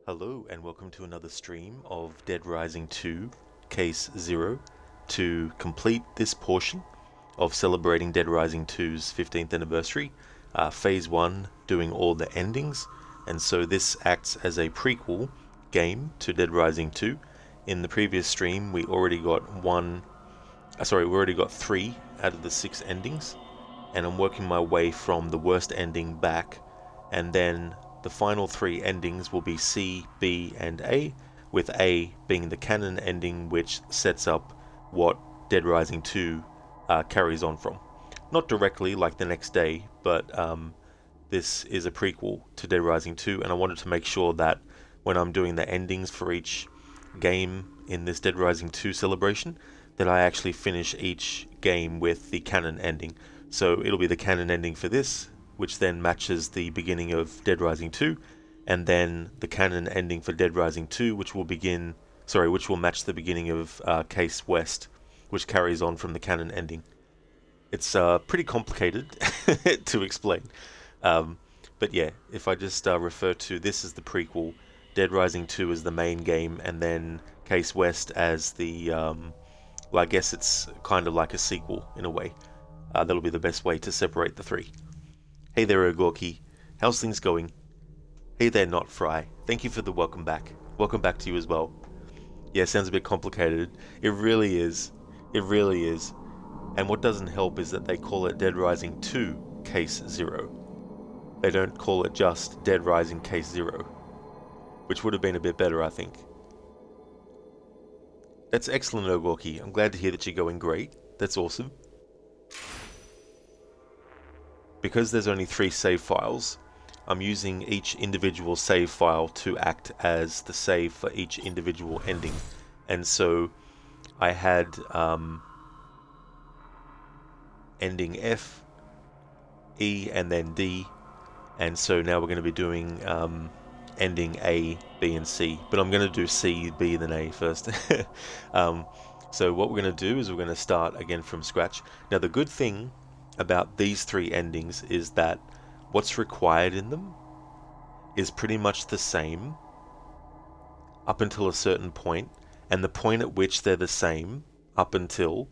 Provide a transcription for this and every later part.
Hello and welcome to another stream of Dead Rising 2 Case 0 to complete this portion of celebrating Dead Rising 2's 15th anniversary. Phase 1 doing all the endings, and so this acts as a prequel game to Dead Rising 2. In the previous stream we already got three out of the 6 endings, and I'm working my way from the worst ending back, and then the final 3 endings will be C, B, and A, with A being the canon ending, which sets up what Dead Rising 2 carries on from. Not directly like the next day, but this is a prequel to Dead Rising 2, and I wanted to make sure that when I'm doing the endings for each game in this Dead Rising 2 celebration, that I actually finish each game with the canon ending. So it'll be the canon ending for this, which then matches the beginning of Dead Rising 2, and then the canon ending for Dead Rising 2, which will match the beginning of Case West, which carries on from the canon ending. It's pretty complicated to explain, but yeah, if I just refer to this as the prequel, Dead Rising 2 as the main game, and then Case West as the, I guess it's kind of like a sequel in a way. That'll be the best way to separate the three. Hey there, Ogorki. How's things going? Hey there, Not Fry. Thank you for the welcome back. Welcome back to you as well. Yeah, sounds a bit complicated. It really is. It really is. And what doesn't help is that they call it Dead Rising 2 Case 0. They don't call it just Dead Rising Case 0, which would have been a bit better, I think. That's excellent, Ogorki. I'm glad to hear that you're going great. That's awesome. Because there's only 3 save files, I'm using each individual save file to act as the save for each individual ending. And so I had ending F, E, and then D, and so now we're going to be doing ending A, B, and C, but I'm going to do C, B, then A first. So what we're going to do is we're going to start again from scratch. Now the good thing about these 3 endings is that what's required in them is pretty much the same up until a certain point, and the point at which they're the same up until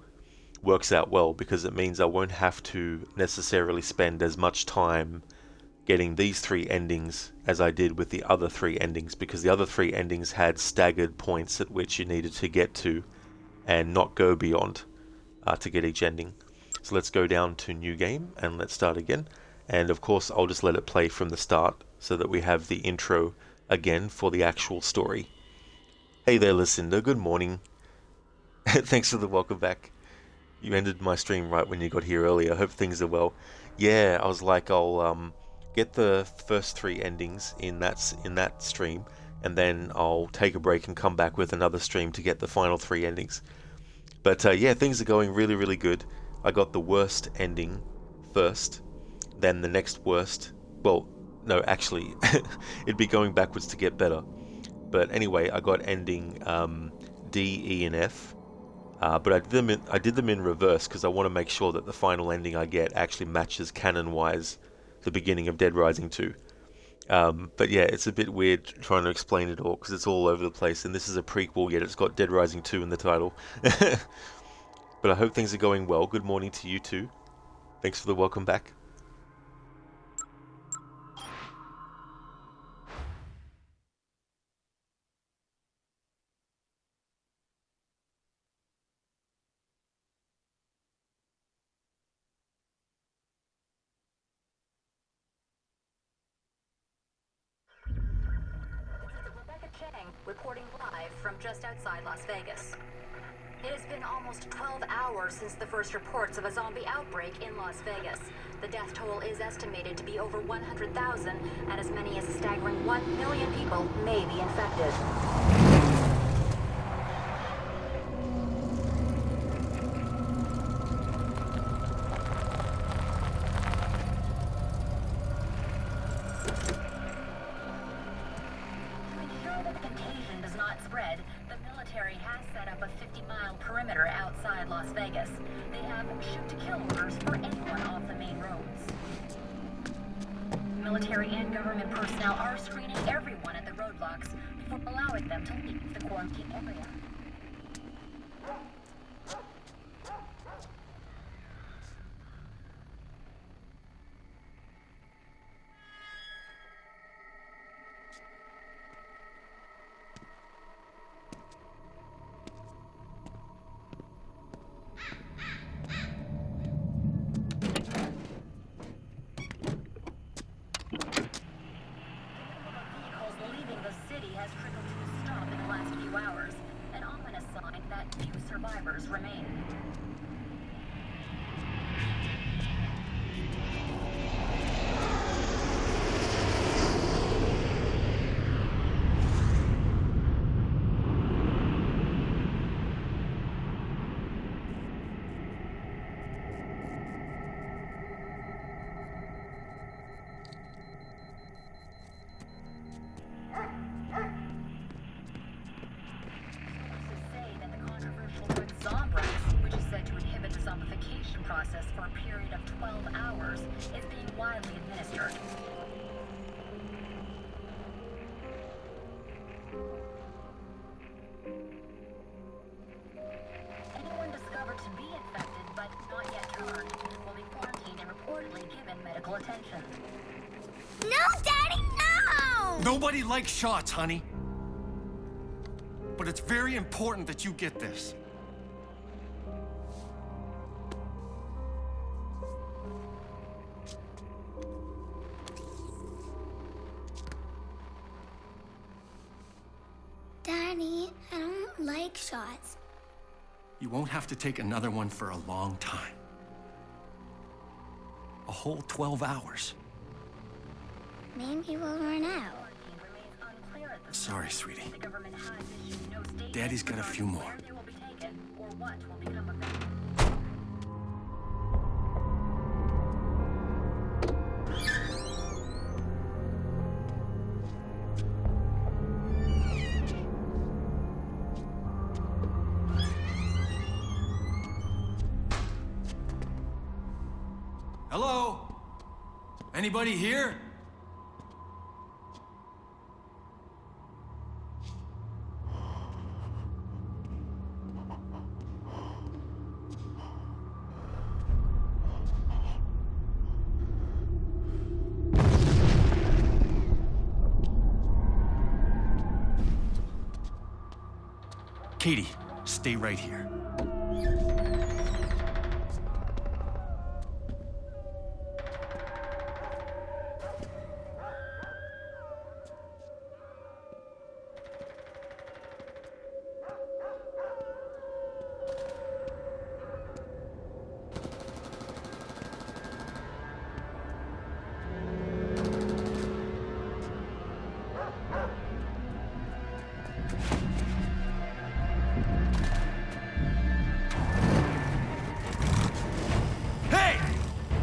works out well, because it means I won't have to necessarily spend as much time getting these 3 endings as I did with the other 3 endings, because the other 3 endings had staggered points at which you needed to get to and not go beyond to get each ending. So let's go down to new game and let's start again. And of course I'll just let it play from the start so that we have the intro again for the actual story. Hey there, Lucinda, good morning. Thanks for the welcome back. You ended my stream right when you got here earlier. Hope things are well. Yeah, I was like, I'll get the first 3 endings in that stream, and then I'll take a break and come back with another stream to get the final 3 endings. But yeah, things are going really, really good. I got the worst ending first, then the next worst. Well, no, actually, it'd be going backwards to get better. But anyway, I got ending D, E, and F. But I did them in reverse because I want to make sure that the final ending I get actually matches canon-wise the beginning of Dead Rising 2. But yeah, it's a bit weird trying to explain it all because it's all over the place, and this is a prequel, yet it's got Dead Rising 2 in the title. But I hope things are going well. Good morning to you too. Thanks for the welcome back. Reporting live from just outside Las Vegas. It has been almost 12 hours since the first reports of a zombie outbreak in Las Vegas. The death toll is estimated to be over 100,000, and as many as a staggering 1 million people may be infected. Perimeter outside Las Vegas. They have shoot-to-kill orders for anyone off the main roads. military and government personnel are screening everyone at the roadblocks before allowing them to leave the quarantine area. Remain. Process for a period of 12 hours is being widely administered. Anyone discovered to be infected but not yet turned will be quarantined and reportedly given medical attention. No, Daddy, no! Nobody likes shots, honey. But it's very important that you get this. Daddy, I don't like shots. You won't have to take another one for a long time. A whole 12 hours. Maybe we'll run out. Sorry, sweetie. Daddy's got a few more. Hello? Anybody here? Katie, stay right here.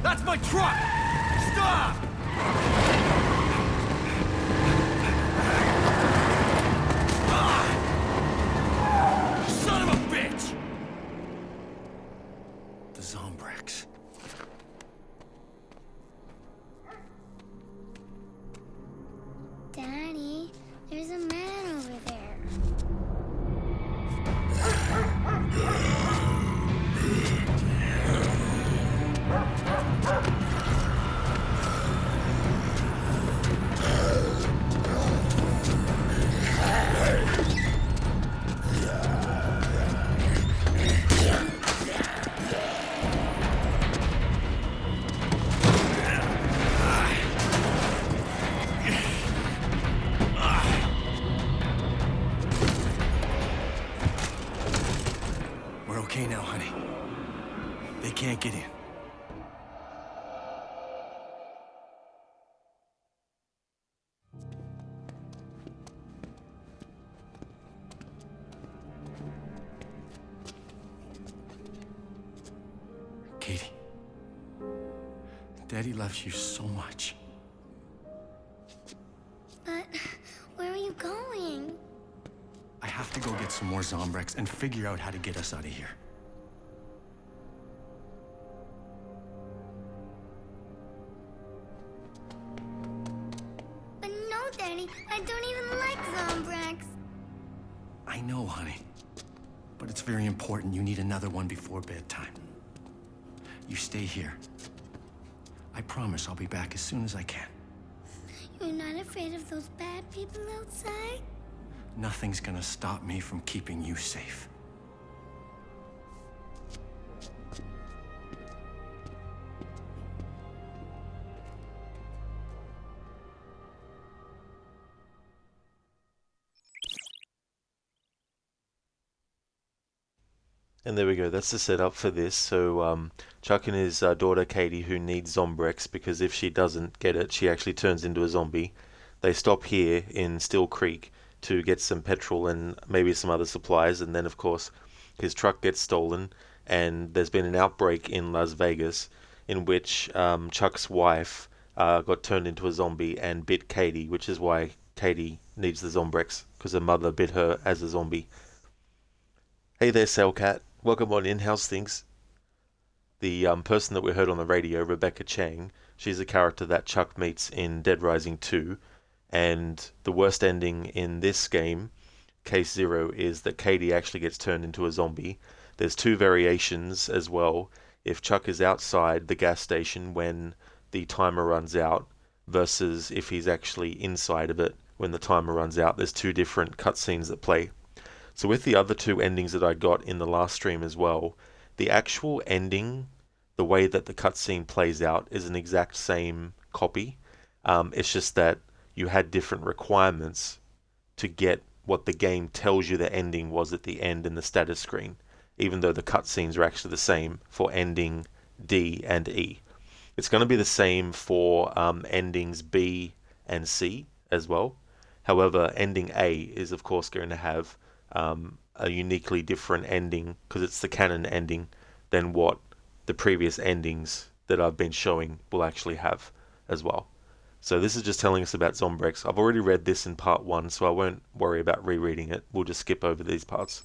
That's my truck! Stop! Son of a bitch! The Zombrex. Daddy, there's a man over there. We're okay now, honey. They can't get in. Katie, Daddy loves you so much. But where are you going? I have to go get some more Zombrex and figure out how to get us out of here. Daddy. I don't even like Zombrex. I know, honey. But it's very important. You need another one before bedtime. You stay here. I promise I'll be back as soon as I can. You're not afraid of those bad people outside? Nothing's gonna stop me from keeping you safe. And there we go, that's the setup for this. So Chuck and his daughter Katie, who needs Zombrex, because if she doesn't get it, she actually turns into a zombie. They stop here in Still Creek to get some petrol and maybe some other supplies, and then of course his truck gets stolen, and there's been an outbreak in Las Vegas in which Chuck's wife got turned into a zombie and bit Katie, which is why Katie needs the Zombrex, because her mother bit her as a zombie. Hey there, Cellcat. Welcome on in. How's things? The person that we heard on the radio, Rebecca Chang, she's a character that Chuck meets in Dead Rising 2, and the worst ending in this game, Case Zero, is that Katie actually gets turned into a zombie. There's two variations as well. If Chuck is outside the gas station when the timer runs out, versus if he's actually inside of it when the timer runs out. There's two different cutscenes that play. So with the other two endings that I got in the last stream as well, the actual ending, the way that the cutscene plays out, is an exact same copy. It's just that you had different requirements to get what the game tells you the ending was at the end in the status screen, even though the cutscenes are actually the same for ending D and E. It's going to be the same for endings B and C as well. However, ending A is of course going to have a uniquely different ending, because it's the canon ending, than what the previous endings that I've been showing will actually have as well. So this is just telling us about Zombrex. I've already read this in part 1, so I won't worry about rereading it. We'll just skip over these parts.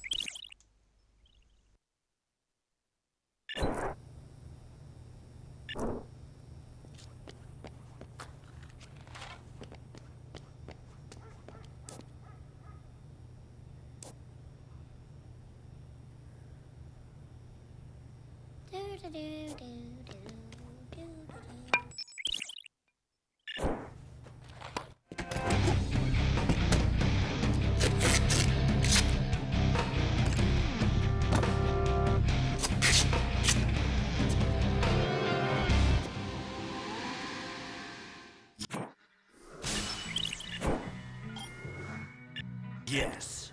Yes.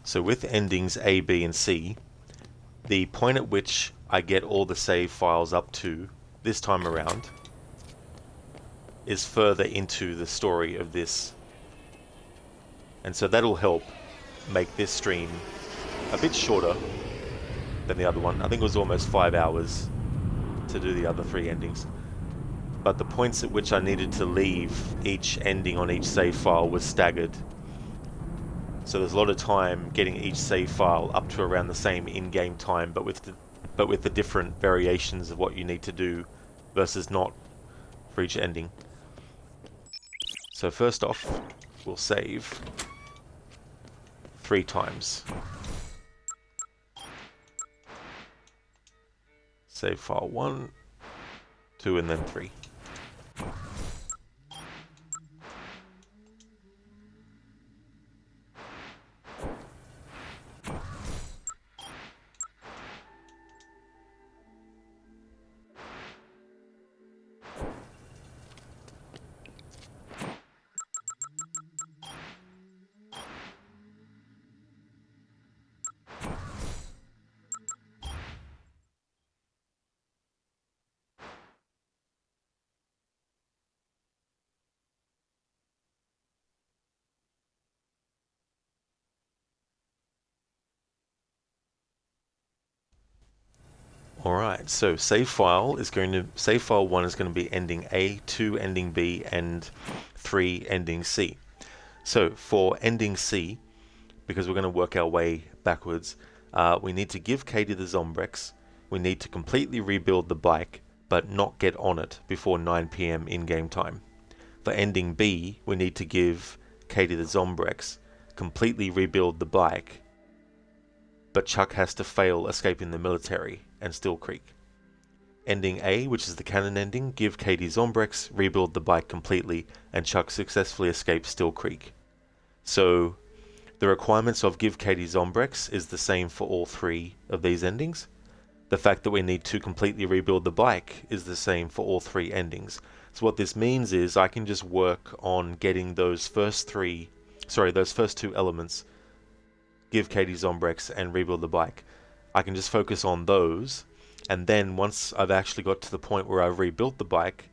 So with endings A, B, and C, the point at which I get all the save files up to this time around is further into the story of this. And so that'll help make this stream a bit shorter than the other one. I think it was almost 5 hours to do the other 3 endings. But the points at which I needed to leave each ending on each save file was staggered. So there's a lot of time getting each save file up to around the same in-game time, but with the different variations of what you need to do versus not for each ending. So first off, we'll save 3 times. Save file 1, 2, and then 3. Alright, so save file 1 is going to be ending A, 2 ending B, and 3 ending C. So for ending C, because we're going to work our way backwards, we need to give Katie the Zombrex, we need to completely rebuild the bike, but not get on it before 9 p.m. in-game time. For ending B, we need to give Katie the Zombrex, completely rebuild the bike, but Chuck has to fail escaping the military and Still Creek. Ending A, which is the canon ending, give Katie Zombrex, rebuild the bike completely, and Chuck successfully escapes Still Creek. So the requirements of give Katie Zombrex is the same for all three of these endings. The fact that we need to completely rebuild the bike is the same for all three endings. So what this means is I can just work on getting those first two elements, give Katie Zombrex and rebuild the bike. I can just focus on those, and then once I've actually got to the point where I've rebuilt the bike,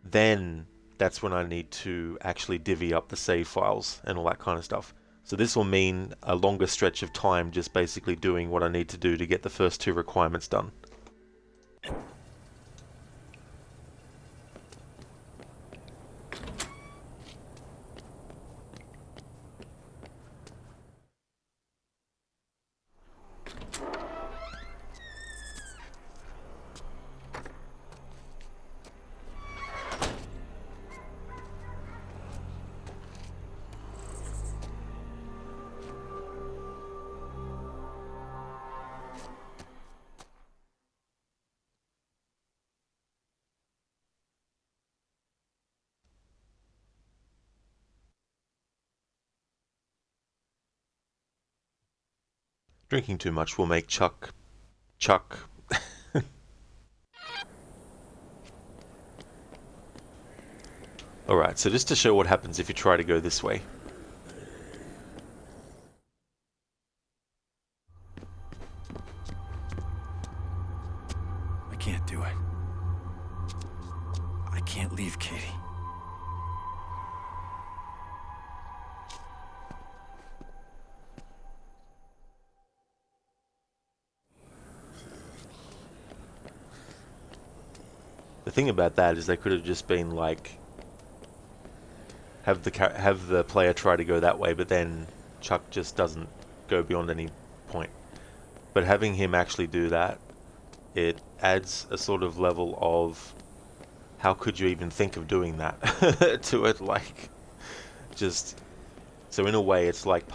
then that's when I need to actually divvy up the save files and all that kind of stuff. So this will mean a longer stretch of time just basically doing what I need to do to get the first two requirements done. Drinking too much will make Chuck. Alright, so just to show what happens if you try to go this way. I can't do it. I can't leave Katie. The thing about that is they could have just been like, have the player try to go that way, but then Chuck just doesn't go beyond any point. But having him actually do that, it adds a sort of level of how could you even think of doing that to it, like, just. So in a way, it's like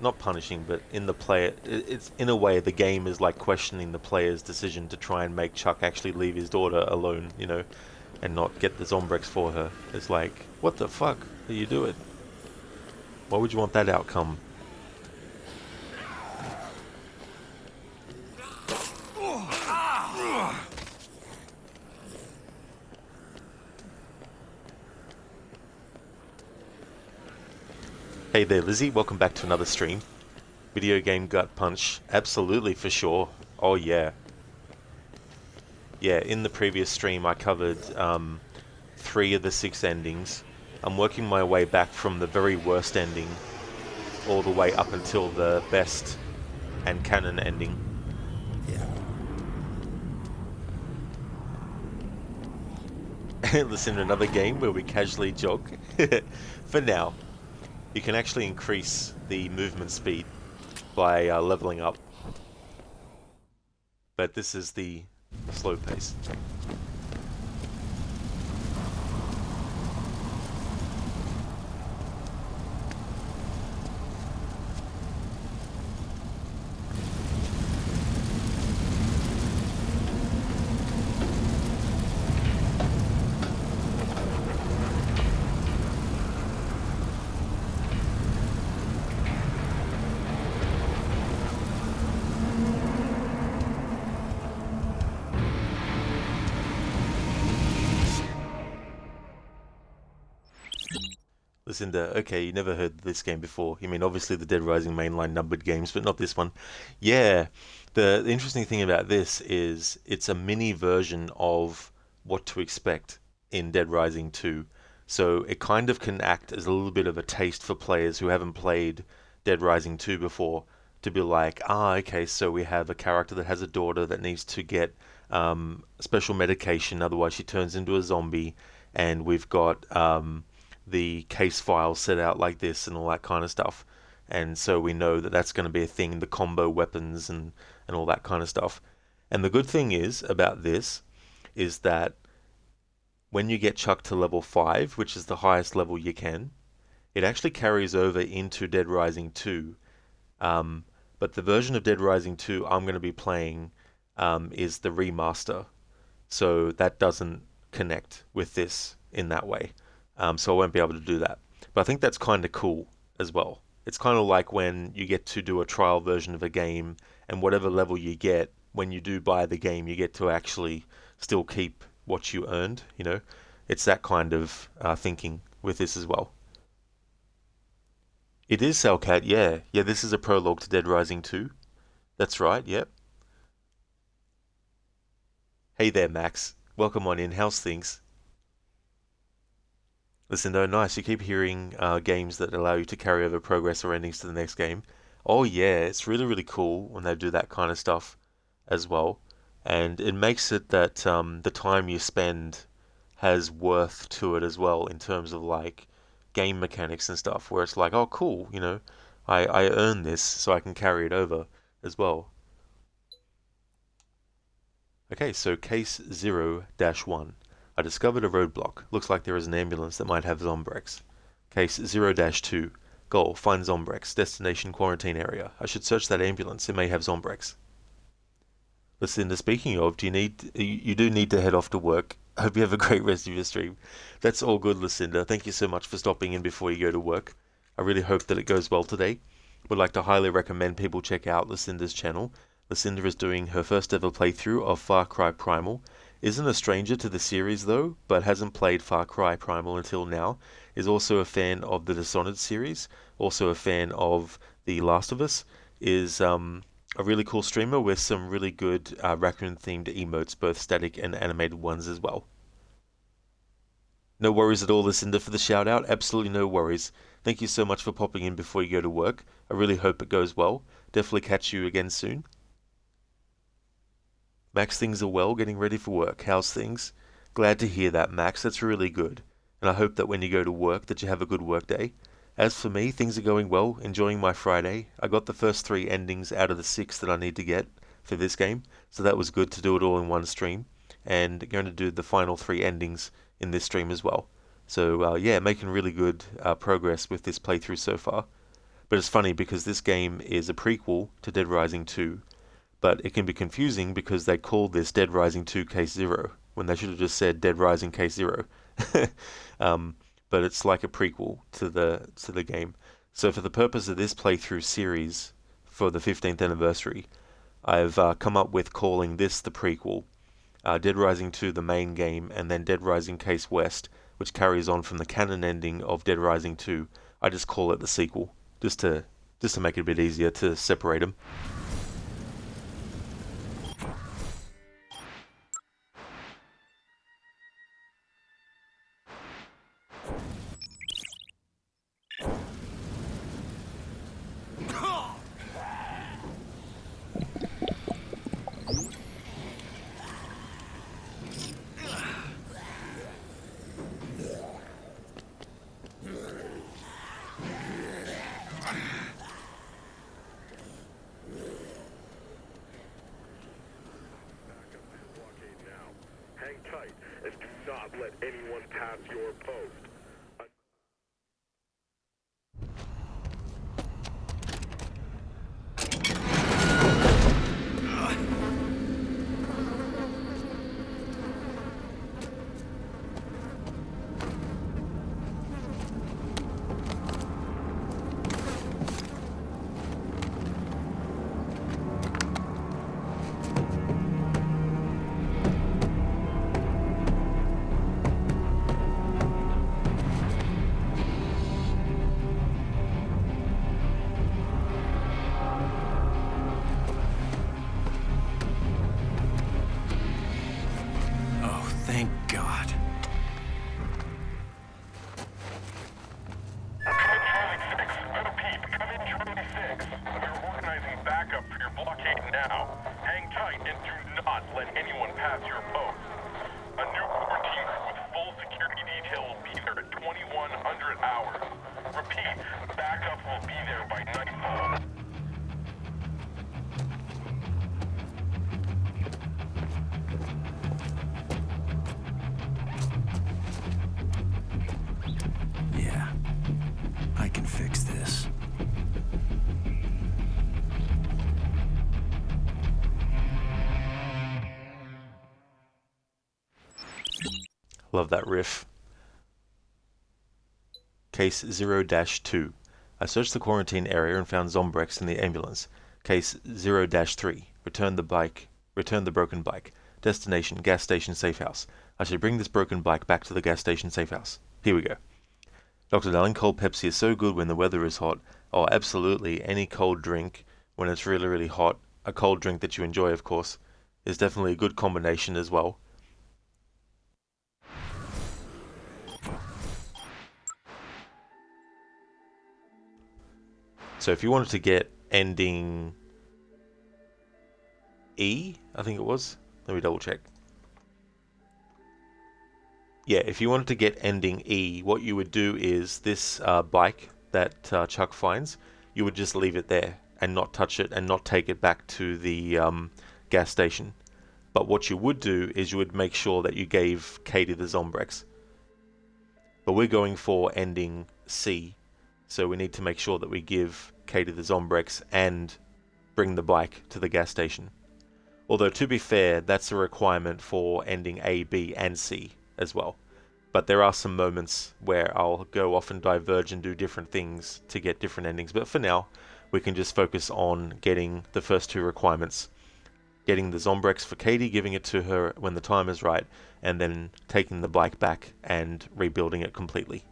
not punishing, but in the player, it's in a way the game is like questioning the player's decision to try and make Chuck actually leave his daughter alone, and not get the Zombrex for her. It's like, what the fuck are you doing? Why would you want that outcome? Hey there, Lizzie. Welcome back to another stream. Video game gut punch. Absolutely, for sure. Oh, yeah. Yeah, in the previous stream I covered 3 of the 6 endings. I'm working my way back from the very worst ending all the way up until the best and canon ending. Yeah. Listen to another game where we casually jog. For now. You can actually increase the movement speed by leveling up, but this is the slow pace. Lucinda, okay, you never heard this game before. You mean obviously the Dead Rising mainline numbered games, but not this one. Yeah, the interesting thing about this is it's a mini version of what to expect in Dead Rising 2. So it kind of can act as a little bit of a taste for players who haven't played Dead Rising 2 before, to be like, okay, so we have a character that has a daughter that needs to get special medication, otherwise she turns into a zombie, and we've got the case file set out like this and all that kind of stuff. And so we know that that's going to be a thing, the combo weapons and all that kind of stuff. And the good thing is about this is that when you get chucked to level 5, which is the highest level you can, it actually carries over into Dead Rising 2. But the version of Dead Rising 2 I'm going to be playing is the remaster. So that doesn't connect with this in that way. So I won't be able to do that. But I think that's kind of cool as well. It's kind of like when you get to do a trial version of a game, and whatever level you get, when you do buy the game, you get to actually still keep what you earned, you know? It's that kind of thinking with this as well. It is Cellcat, yeah. Yeah, this is a prologue to Dead Rising 2. That's right, yep. Hey there, Max. Welcome on in. How's things? Listen, though, nice. You keep hearing games that allow you to carry over progress or endings to the next game. Oh, yeah, it's really, really cool when they do that kind of stuff as well. And it makes it that the time you spend has worth to it as well in terms of like game mechanics and stuff, where it's like, oh, cool, you know, I earn this so I can carry it over as well. Okay, so case 0-1. I discovered a roadblock. Looks like there is an ambulance that might have Zombrex. Case 0-2. Goal, find Zombrex. Destination quarantine area. I should search that ambulance. It may have Zombrex. Lucinda, speaking of, you do need to head off to work. I hope you have a great rest of your stream. That's all good, Lucinda. Thank you so much for stopping in before you go to work. I really hope that it goes well today. Would like to highly recommend people check out Lucinda's channel. Lucinda is doing her first ever playthrough of Far Cry Primal. Isn't a stranger to the series though, but hasn't played Far Cry Primal until now. Is also a fan of the Dishonored series, also a fan of The Last of Us. Is a really cool streamer with some really good raccoon themed emotes, both static and animated ones as well. No worries at all, Lucinda, for the shout out. Absolutely no worries. Thank you so much for popping in before you go to work. I really hope it goes well. Definitely catch you again soon. Max, things are well, getting ready for work. How's things? Glad to hear that, Max. That's really good. And I hope that when you go to work that you have a good work day. As for me, things are going well, enjoying my Friday. I got the first 3 endings out of the 6 that I need to get for this game, so that was good to do it all in one stream. And going to do the final 3 endings in this stream as well. So yeah, making really good progress with this playthrough so far. But it's funny because this game is a prequel to Dead Rising 2, but it can be confusing because they call this Dead Rising 2 Case 0, when they should have just said Dead Rising Case 0. But it's like a prequel to the game. So for the purpose of this playthrough series, for the 15th anniversary, I've come up with calling this the prequel, Dead Rising 2 the main game, and then Dead Rising Case West, which carries on from the canon ending of Dead Rising 2. I just call it the sequel, just to make it a bit easier to separate them. Thank God. Repeat, come in Charlie 6. We're organizing backup for your blockade now. Hang tight and do not let anyone pass your post. A new core team with full security detail will be there at 2100 hours. Repeat, backup will be there by nightfall. Love that riff. Case 0-2. I searched the quarantine area and found Zombrex in the ambulance. Case 0-3. Return the broken bike. Destination, gas station safe house. I should bring this broken bike back to the gas station safe house. Here we go. Dr. Darling, cold Pepsi is so good when the weather is hot. Oh, absolutely. Any cold drink when it's really, really hot, a cold drink that you enjoy, of course, is definitely a good combination as well. So if you wanted to get ending E, I think it was. Let me double check. Yeah, if you wanted to get ending E, what you would do is this bike that Chuck finds, you would just leave it there and not touch it and not take it back to the gas station. But what you would do is you would make sure that you gave Katie the Zombrex. But we're going for ending C, so we need to make sure that we give Katie the Zombrex and bring the bike to the gas station. Although, to be fair, that's a requirement for ending A, B, and C as well. But there are some moments where I'll go off and diverge and do different things to get different endings. But for now, we can just focus on getting the first two requirements. Getting the Zombrex for Katie, giving it to her when the time is right, and then taking the bike back and rebuilding it completely.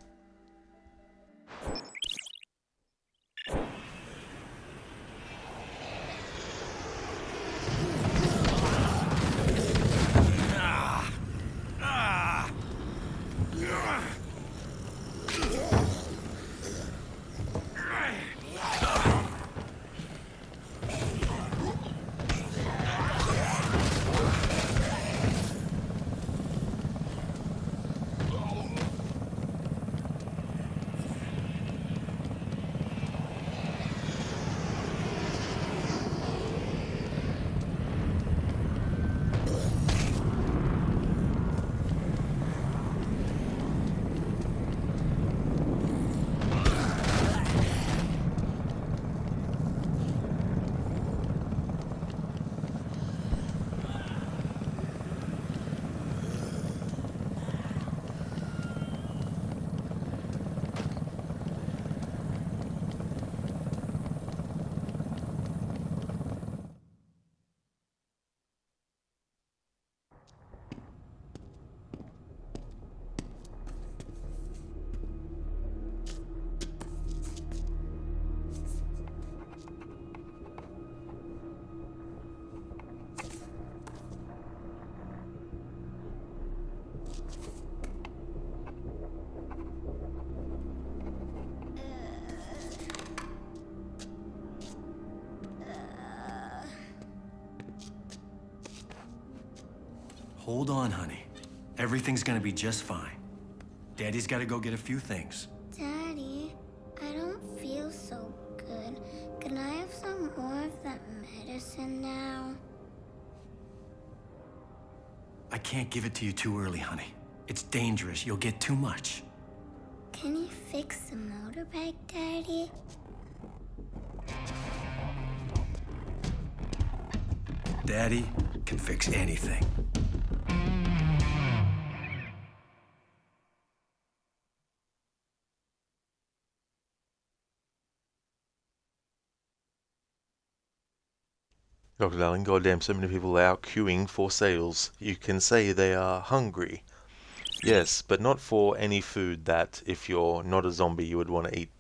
Hold on, honey. Everything's gonna be just fine. Daddy's gotta go get a few things. Daddy, I don't feel so good. Can I have some more of that medicine now? I can't give it to you too early, honey. It's dangerous. You'll get too much. Can you fix the motorbike, Daddy? Daddy can fix anything. Dr. Darling, goddamn, so many people are out queuing for sales. You can say they are hungry. Yes, but not for any food that, if you're not a zombie, you would want to eat.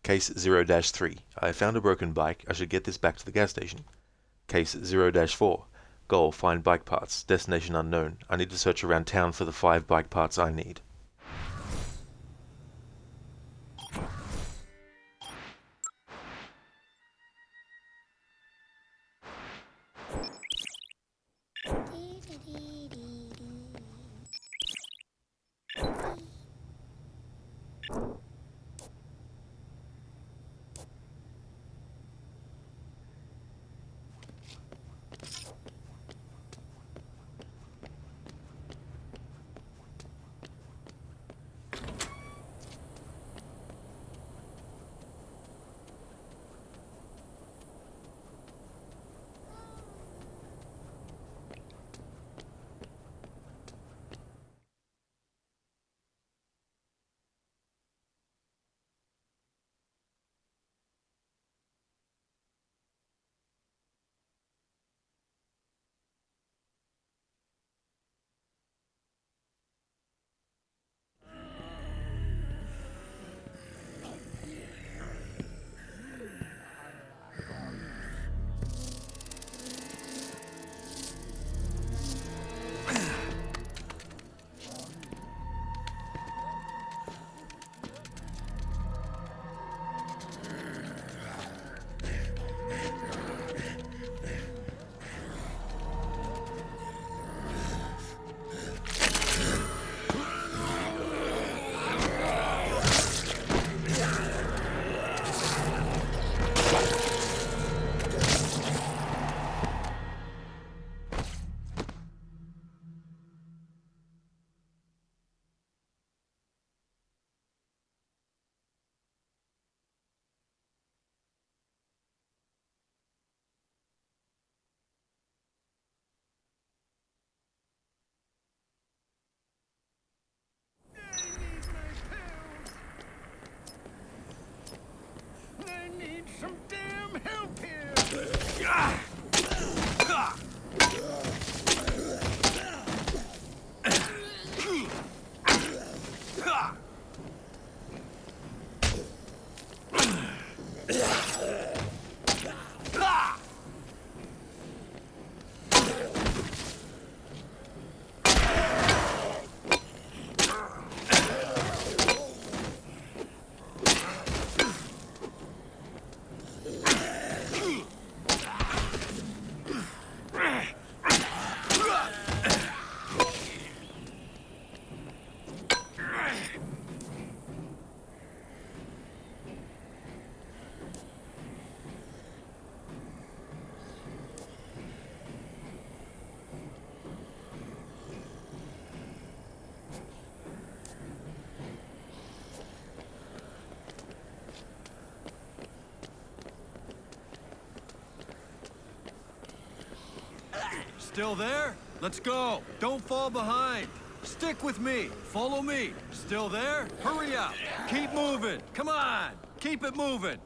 Case 0-3. I found a broken bike. I should get this back to the gas station. Case 0-4. Goal, find bike parts. Destination unknown. I need to search around town for the 5 bike parts I need. Still there? Let's go. Don't fall behind. Stick with me. Follow me. Still there? Hurry up. Keep moving. Come on. Keep it moving.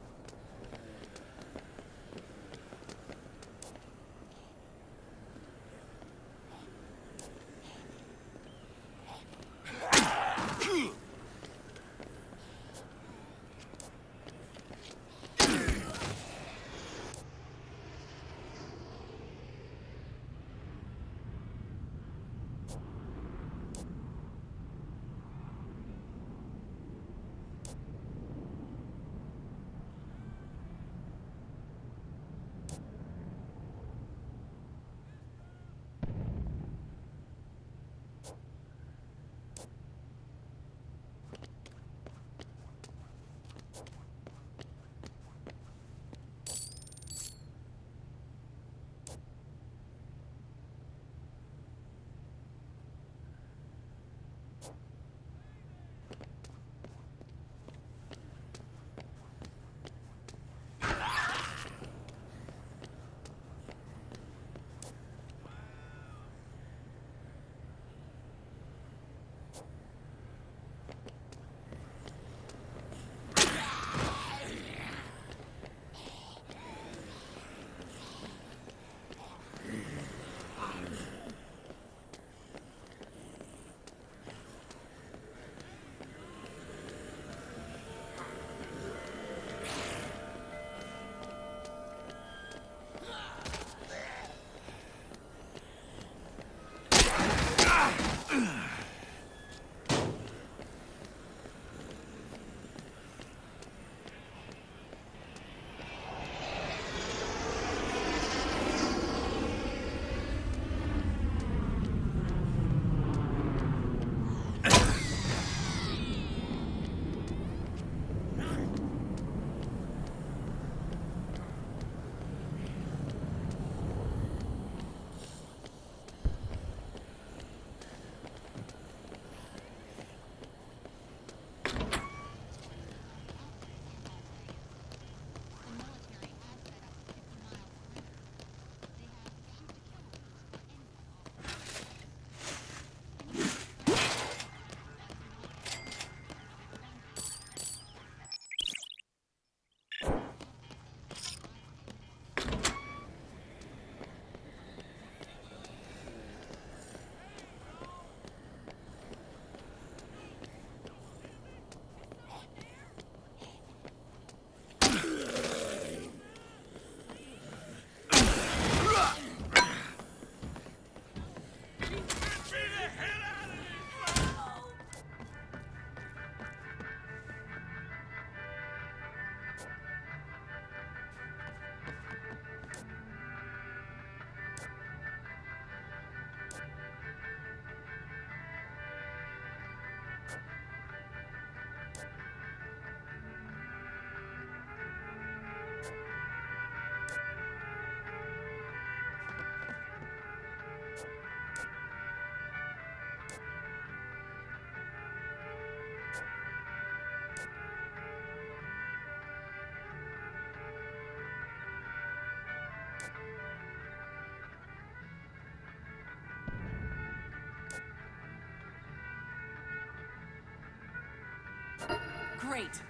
Great.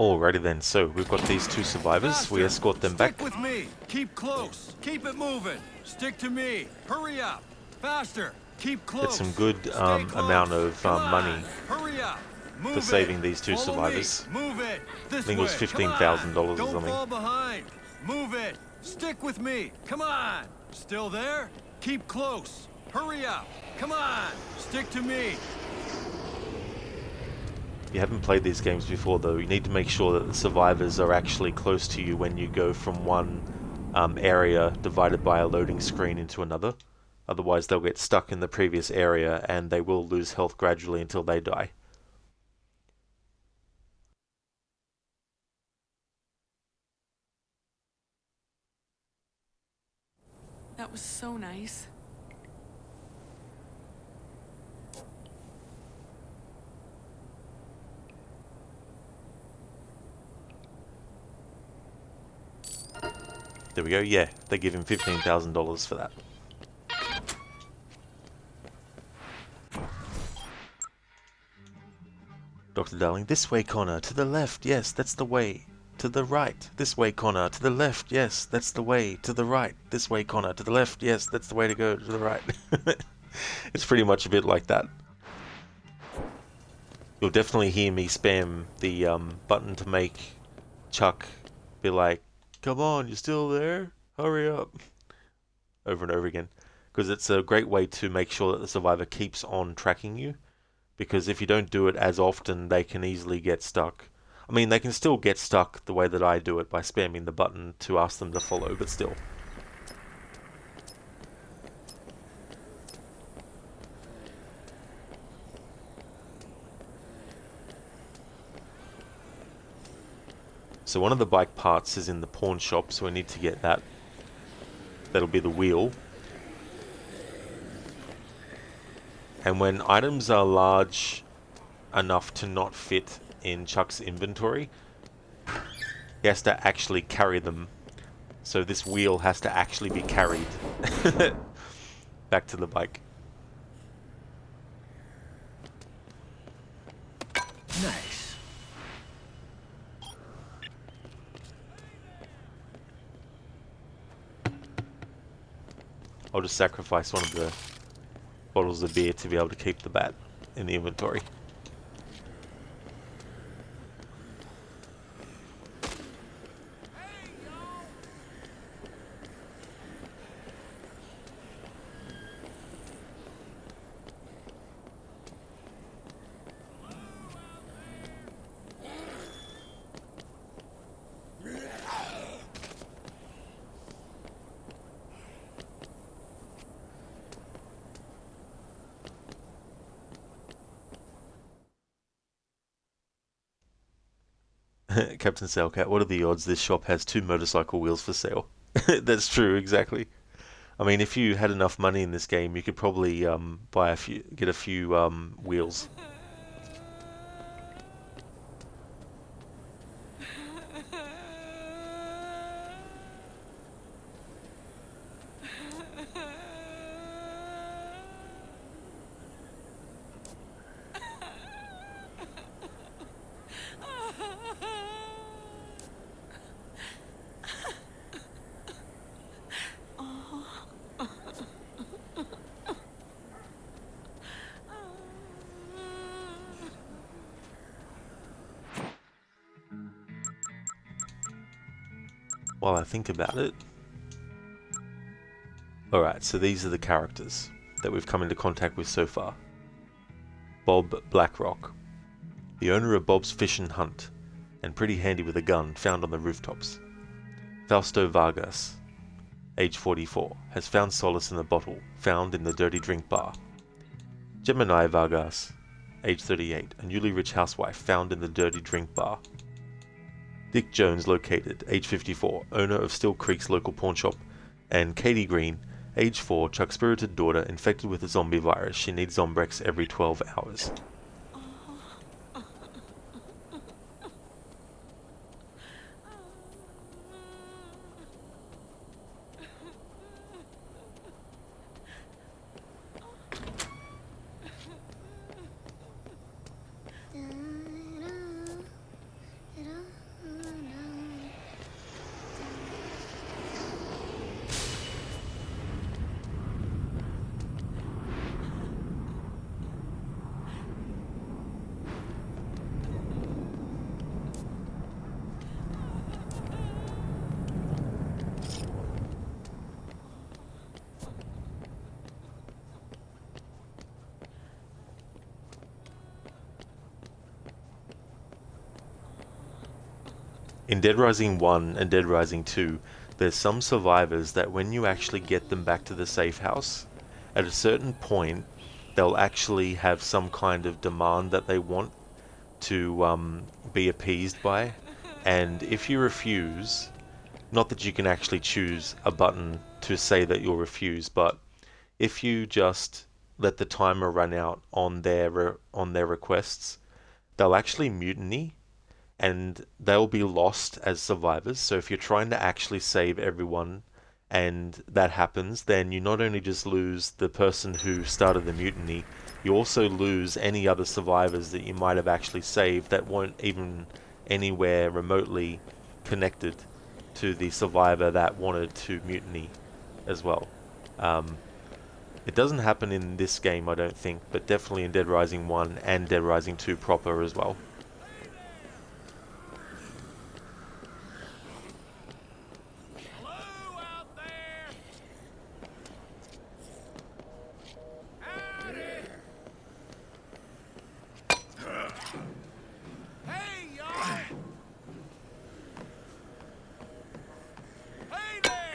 Alrighty then, so we've got these two survivors. We escort them back. Stick with me. Keep close. Keep it moving. Stick to me. Hurry up. Faster. Keep close. Get some good amount of money Hurry up. Move for saving it. these two Follow survivors. Me. Move it. This I think it was way. $15,000 or Don't something. fall behind. Move it. Stick with me. Come on. Still there? Keep close. Hurry up. Come on. Stick to me. If you haven't played these games before though, you need to make sure that the survivors are actually close to you when you go from one area divided by a loading screen into another. Otherwise they'll get stuck in the previous area and they will lose health gradually until they die. That was so nice. There we go, yeah, they give him $15,000 for that. Dr. Darling, this way, Connor, to the left, yes, that's the way. To the right, this way, Connor, to the left, yes, that's the way. To the right, this way, Connor, to the left, yes, that's the way to go, to the right. It's pretty much a bit like that. You'll definitely hear me spam the button to make Chuck be like, come on, you still there? Hurry up. Over and over again. Because it's a great way to make sure that the survivor keeps on tracking you. Because if you don't do it as often, they can easily get stuck. I mean, they can still get stuck the way that I do it by spamming the button to ask them to follow, but still. So one of the bike parts is in the pawn shop, so we need to get that. That'll be the wheel. And when items are large enough to not fit in Chuck's inventory, he has to actually carry them. So this wheel has to actually be carried back to the bike. Nice. I'll just sacrifice one of the bottles of beer to be able to keep the bat in the inventory. Captain Sailcat, what are the odds this shop has 2 motorcycle wheels for sale? That's true, exactly. I mean, if you had enough money in this game, you could probably buy a few, get a few wheels. While I think about it. Alright, so these are the characters that we've come into contact with so far. Bob Blackrock, the owner of Bob's Fish and Hunt, and pretty handy with a gun found on the rooftops. Fausto Vargas, age 44, has found solace in a bottle found in the dirty drink bar. Gemini Vargas, age 38, a newly rich housewife found in the dirty drink bar. Dick Jones located, age 54, owner of Still Creek's local pawn shop, and Katie Green, age 4, Chuck's spirited daughter infected with a zombie virus. She needs Zombrex every 12 hours. in Dead Rising 1 and Dead Rising 2, there's some survivors that when you actually get them back to the safe house, at a certain point, they'll actually have some kind of demand that they want to be appeased by. And if you refuse, not that you can actually choose a button to say that you'll refuse, but if you just let the timer run out on their requests, they'll actually mutiny and they'll be lost as survivors. So if you're trying to actually save everyone and that happens, then you not only just lose the person who started the mutiny, you also lose any other survivors that you might have actually saved that weren't even anywhere remotely connected to the survivor that wanted to mutiny as well. It doesn't happen in this game, I don't think, but definitely in Dead Rising 1 and Dead Rising 2 proper as well. Hello out there! Howdy! Hey, y'all! Hey there!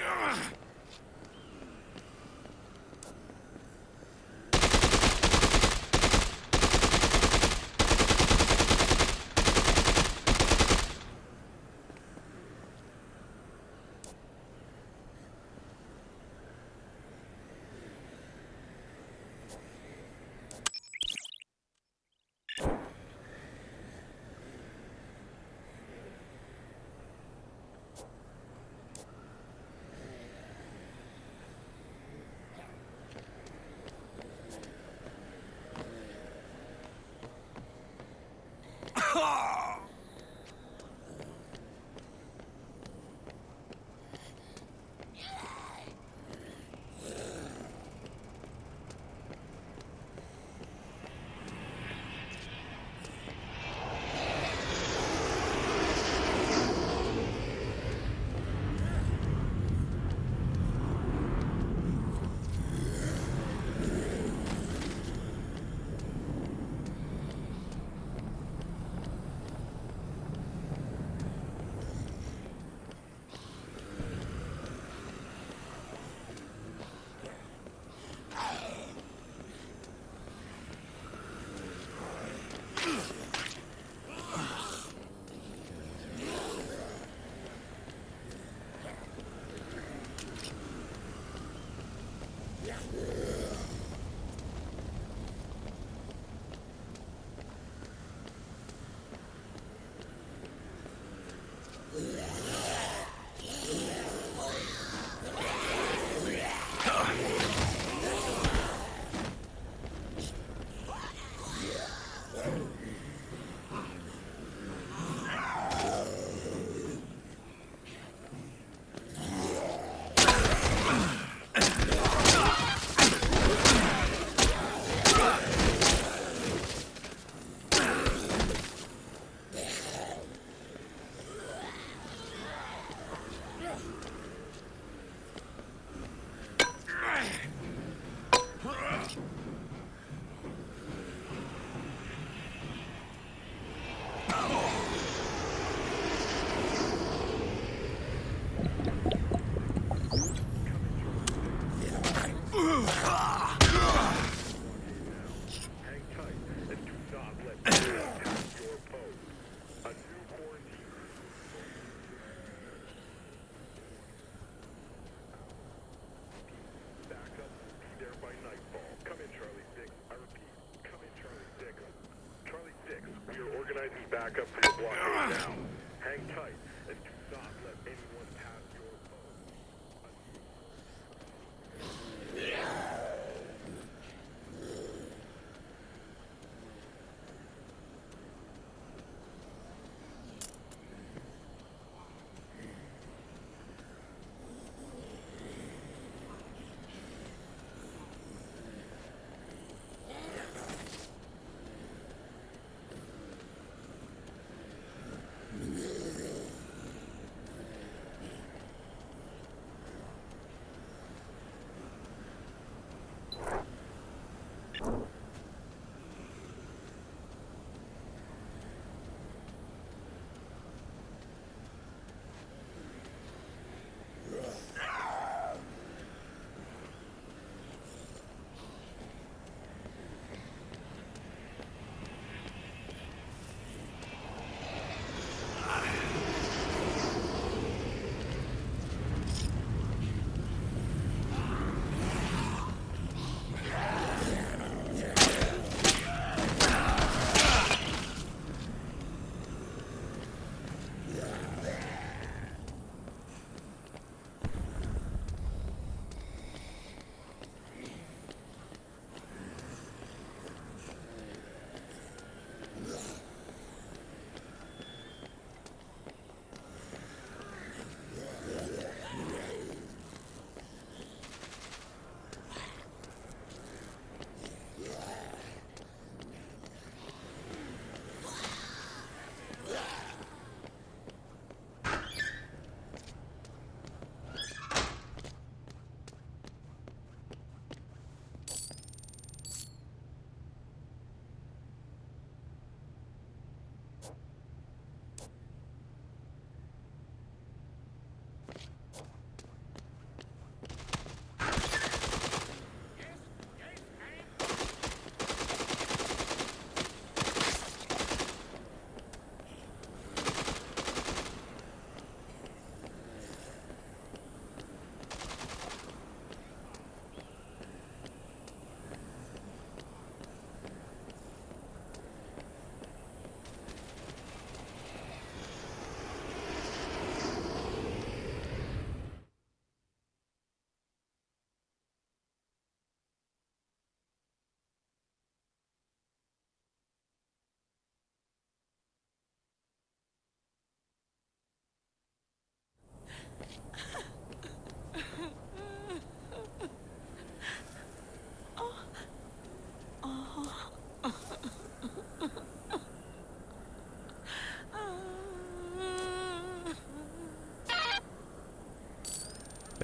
Back up to your blockade now. Hang tight and do not let anyone pass your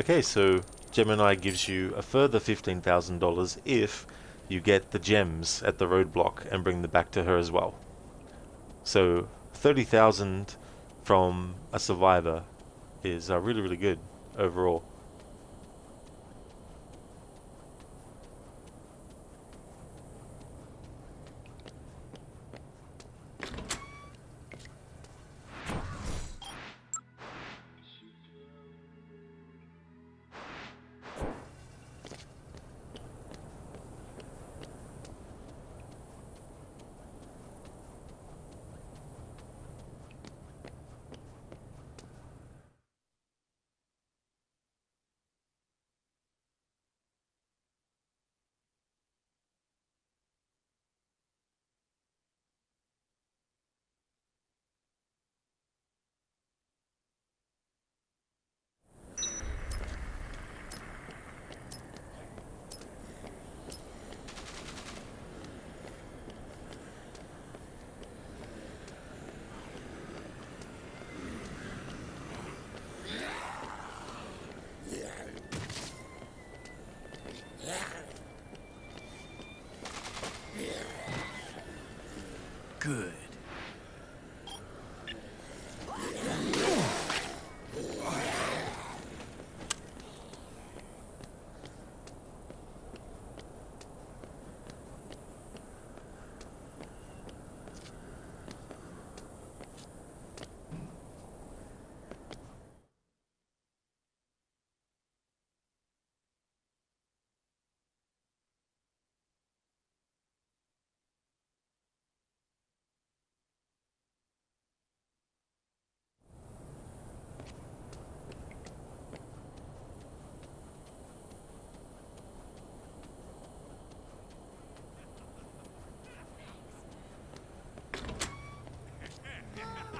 Okay, so Gemini gives you a further $15,000 if you get the gems at the roadblock and bring them back to her as well. So 30,000 from a survivor is really, really good overall. Good.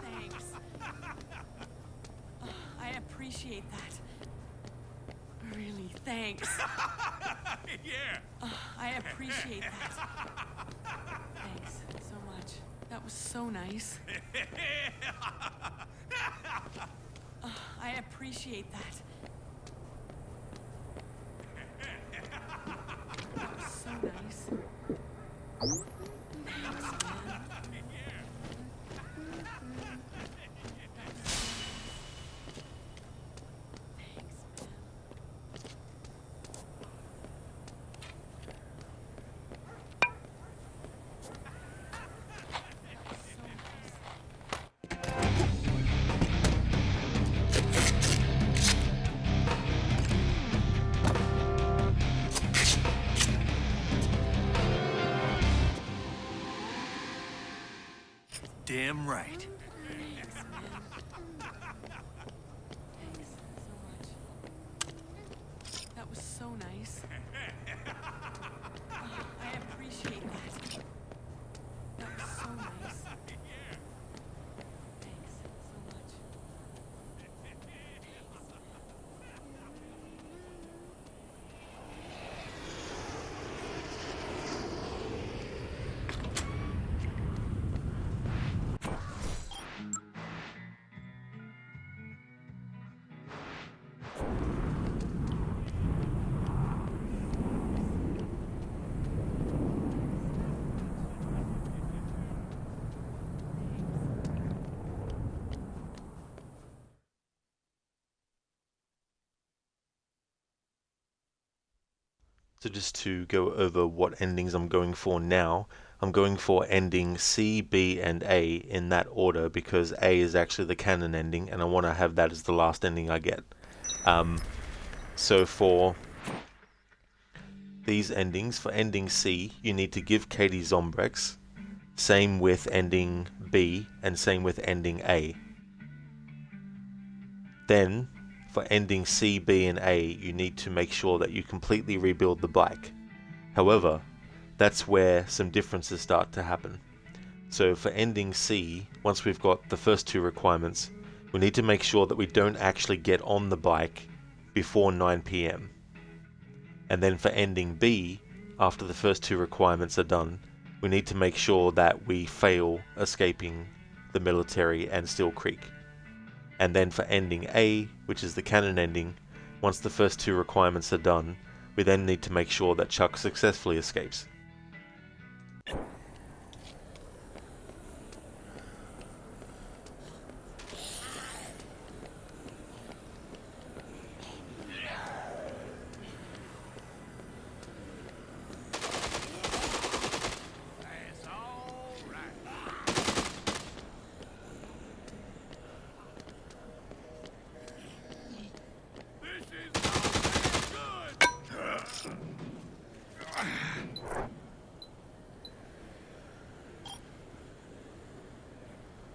Thanks. I appreciate that. Really, thanks. Yeah. I appreciate that. Thanks so much. That was so nice. I appreciate that. That was so nice. Thanks, man. Thanks, man. So nice. Damn right. Thanks, man. Thanks so much. That was so nice. I appreciate that. That was so nice. Thanks so much. So just to go over what endings I'm going for now, I'm going for ending C, B, and A in that order because A is actually the canon ending and I want to have that as the last ending I get. So for these endings, for ending C, you need to give Katie Zombrex, same with ending B, and same with ending A. Then, for ending C, B, and A, you need to make sure that you completely rebuild the bike. However, that's where some differences start to happen. So for ending C, once we've got the first two requirements, we need to make sure that we don't actually get on the bike before 9 PM. And then for ending B, after the first two requirements are done, we need to make sure that we fail escaping the military and Steel Creek. And then for ending A, which is the canon ending, Once the first two requirements are done, we then need to make sure that Chuck successfully escapes.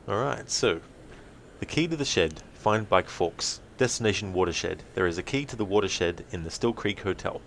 Alright, so, the key to the shed, find Bike Forks, destination watershed. There is a key to the watershed in the Still Creek Hotel.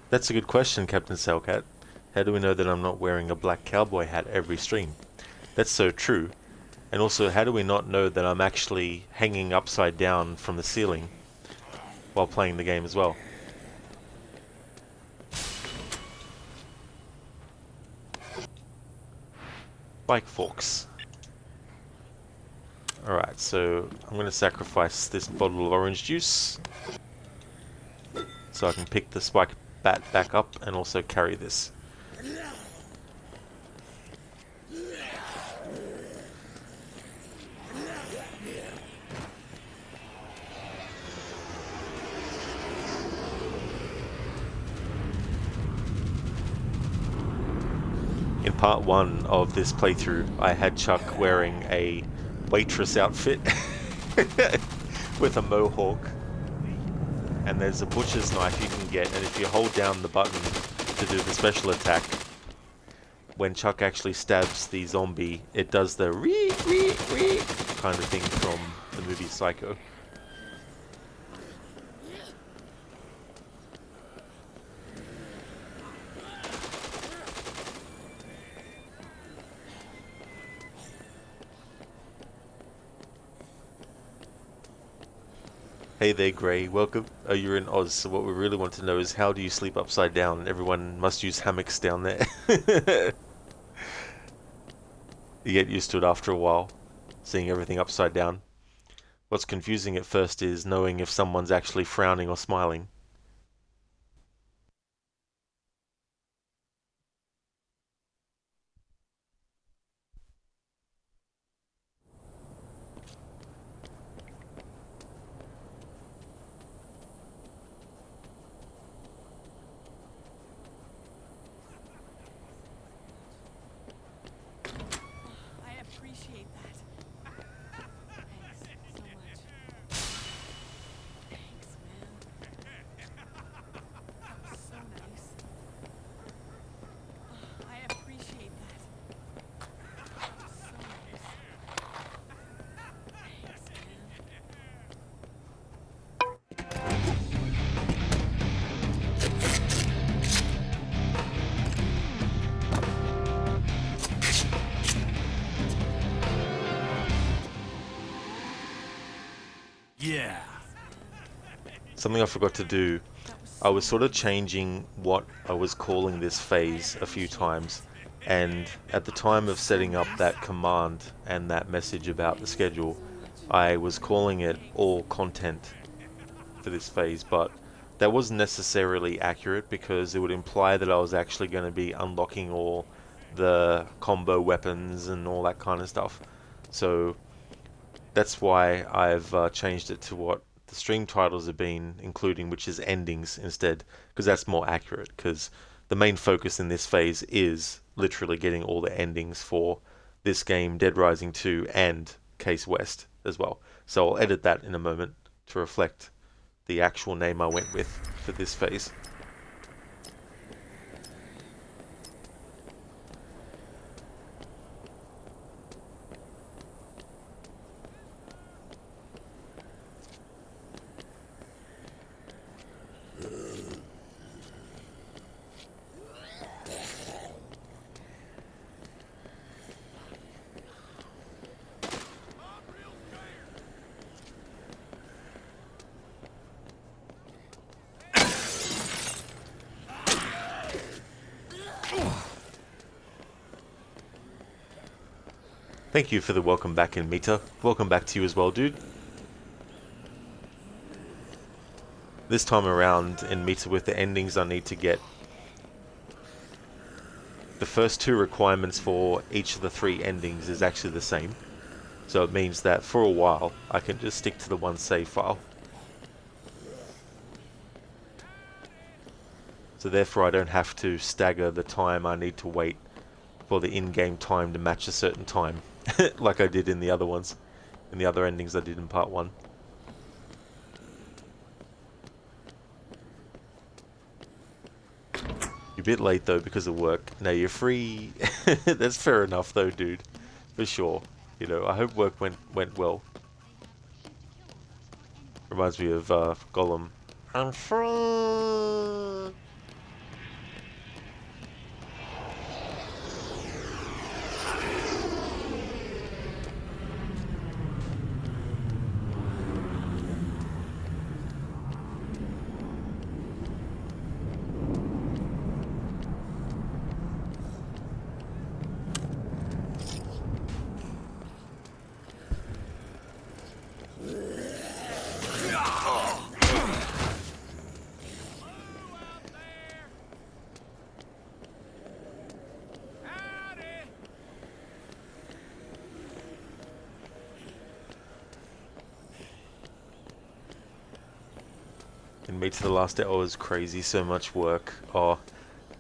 That's a good question, Captain Sailcat. How do we know that I'm not wearing a black cowboy hat every stream? That's so true. And also, how do we not know that I'm actually hanging upside down from the ceiling while playing the game as well? Bike Forks. Alright, so I'm going to sacrifice this bottle of orange juice so I can pick the spike bat back up and also carry this. In part 1 of this playthrough, I had Chuck wearing a waitress outfit with a mohawk. And there's a butcher's knife you can get, and if you hold down the button to do the special attack, when Chuck actually stabs the zombie, it does the ree ree ree kind of thing from the movie Psycho. Hey there, Grey. Welcome. Oh, you're in Oz, so what we really want to know is how do you sleep upside down? Everyone must use hammocks down there. You get used to it after a while, seeing everything upside down. What's confusing at first is knowing if someone's actually frowning or smiling. something I forgot to do. I was sort of changing what I was calling this phase a few times, and at the time of setting up that command and that message about the schedule, I was calling it all content for this phase, but that wasn't necessarily accurate because it would imply that I was actually going to be unlocking all the combo weapons and all that kind of stuff. So that's why I've changed it to what the stream titles have been including, which is endings instead, because that's more accurate, because the main focus in this phase is literally getting all the endings for this game, Dead Rising 2, and Case West as well. So I'll edit that in a moment to reflect the actual name I went with for this phase. Thank you for the welcome back in, Mita. Welcome back to you as well, dude. This time around in Mita with the endings I need to get, the first two requirements for each of the three endings is actually the same. So it means that for a while I can just stick to the one save file. So therefore I don't have to stagger the time I need to wait for the in-game time to match a certain time. Like I did in the other ones, in the other endings I did in part 1. You're a bit late though because of work. No, you're free. That's fair enough though, dude. For sure. You know, I hope work went well. Reminds me of Gollum. I'm free. And Meet to the Last Hour was crazy, so much work. Oh,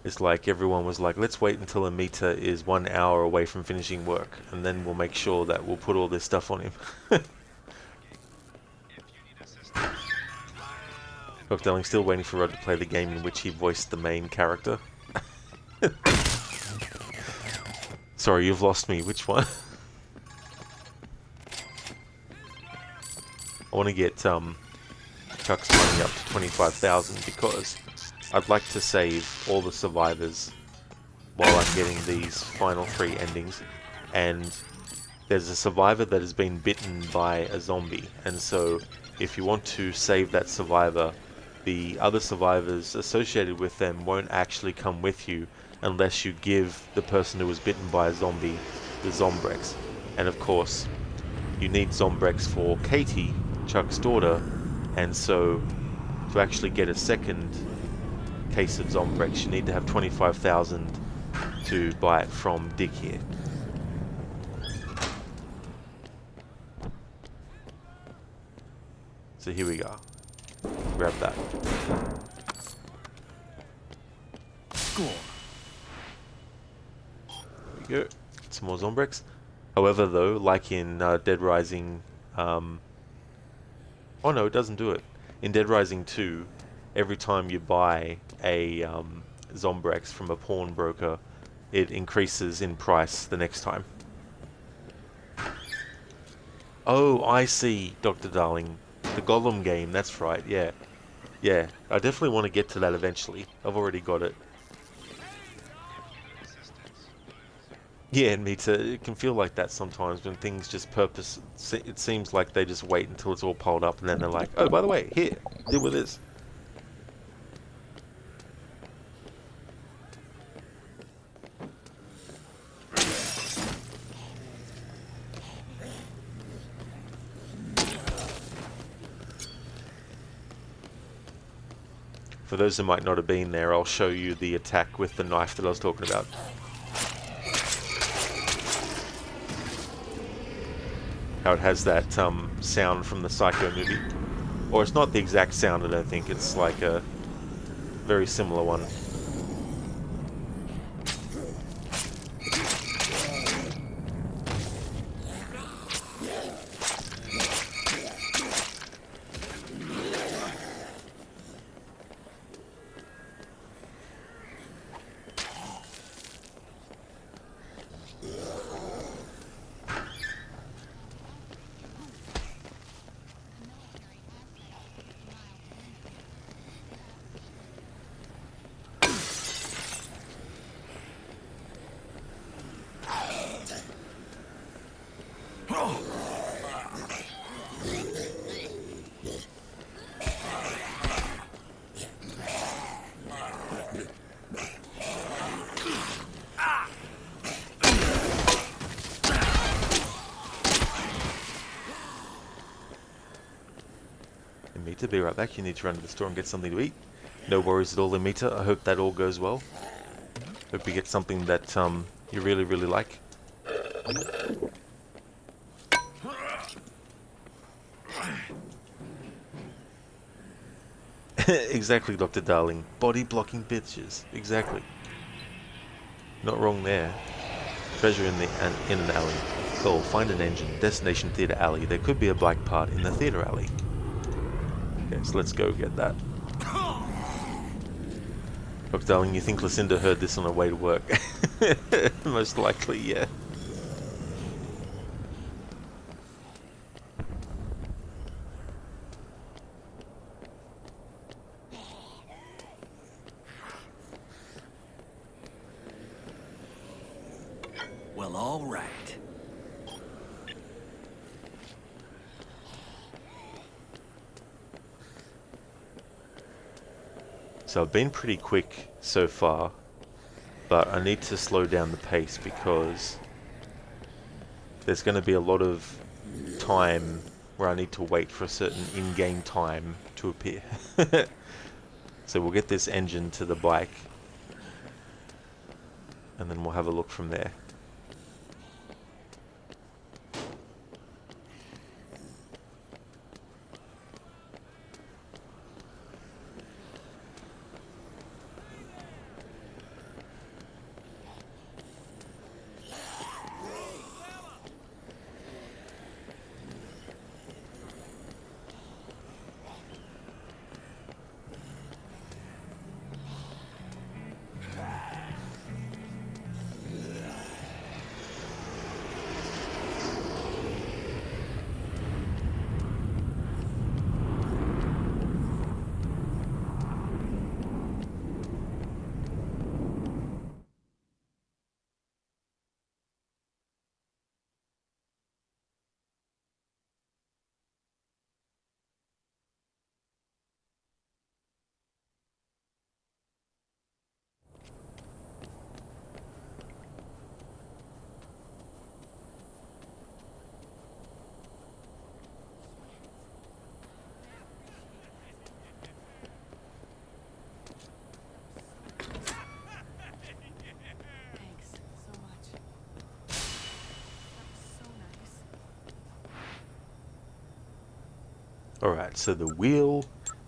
it's like everyone was like, let's wait until Amita is 1 hour away from finishing work, and then we'll make sure that we'll put all this stuff on him. Dr. Darling still waiting for Rod to play the game in which he voiced the main character. Sorry, you've lost me. Which one? I want to get Chuck's money up to 25,000 because I'd like to save all the survivors while I'm getting these final 3 endings. And there's a survivor that has been bitten by a zombie, and so if you want to save that survivor, the other survivors associated with them won't actually come with you unless you give the person who was bitten by a zombie the Zombrex. And of course, you need Zombrex for Katie, Chuck's daughter, and so to actually get a second case of Zombrex, you need to have 25,000 to buy it from Dick here. So here we go. Grab that. Score. There we go. Some more Zombrex. However, though, like in Dead Rising... oh no, it doesn't do it. In Dead Rising 2, every time you buy a Zombrex from a pawnbroker, it increases in price the next time. Oh, I see, Dr. Darling. The Gollum game, that's right, yeah. Yeah, I definitely want to get to that eventually. I've already got it. Yeah, and me too. It can feel like that sometimes when things just it seems like they just wait until it's all piled up and then they're like, oh, by the way, here, deal with this. For those who might not have been there, I'll show you the attack with the knife that I was talking about. How it has that sound from the Psycho movie. Or it's not the exact sound, I don't think. It's like a very similar one. Amita, be right back. You need to run to the store and get something to eat. No worries at all, Amita. I hope that all goes well. Hope you get something that you really, really like. Exactly, Dr. Darling. Body blocking bitches. Exactly. Not wrong there. Treasure in an alley. Call, find an engine. Destination Theatre Alley. There could be a bike part in the theatre alley. Okay, so let's go get that. Dr. Darling, you think Lucinda heard this on her way to work? Most likely, yeah. Well, all right. So I've been pretty quick so far, but I need to slow down the pace because there's going to be a lot of time where I need to wait for a certain in-game time to appear. So we'll get this engine to the bike, and then we'll have a look from there. Thanks so much. That was so nice. Alright, so the wheel,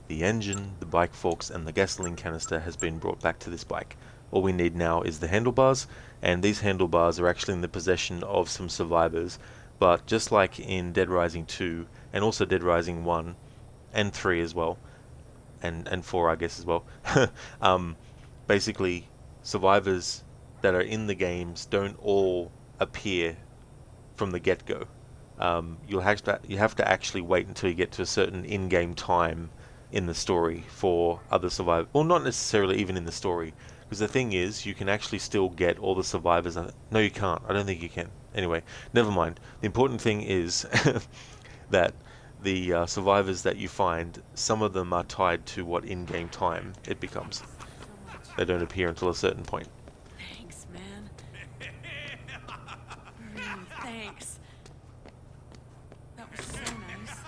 the engine, the bike forks, and the gasoline canister has been brought back to this bike. All we need now is the handlebars, and these handlebars are actually in the possession of some survivors, but just like in Dead Rising 2, and also Dead Rising 1, and 3 as well, and 4 I guess as well, um, basically survivors that are in the games don't all appear from the get-go. You have to actually wait until you get to a certain in-game time in the story for other survivors. Well, not necessarily even in the story, Because the thing is, you can actually still get all the survivors. No, you can't. I don't think you can. Anyway, never mind. The important thing is that the survivors that you find, some of them are tied to what in-game time it becomes. They don't appear until a certain point. Thanks, man. Really, thanks. That was so nice.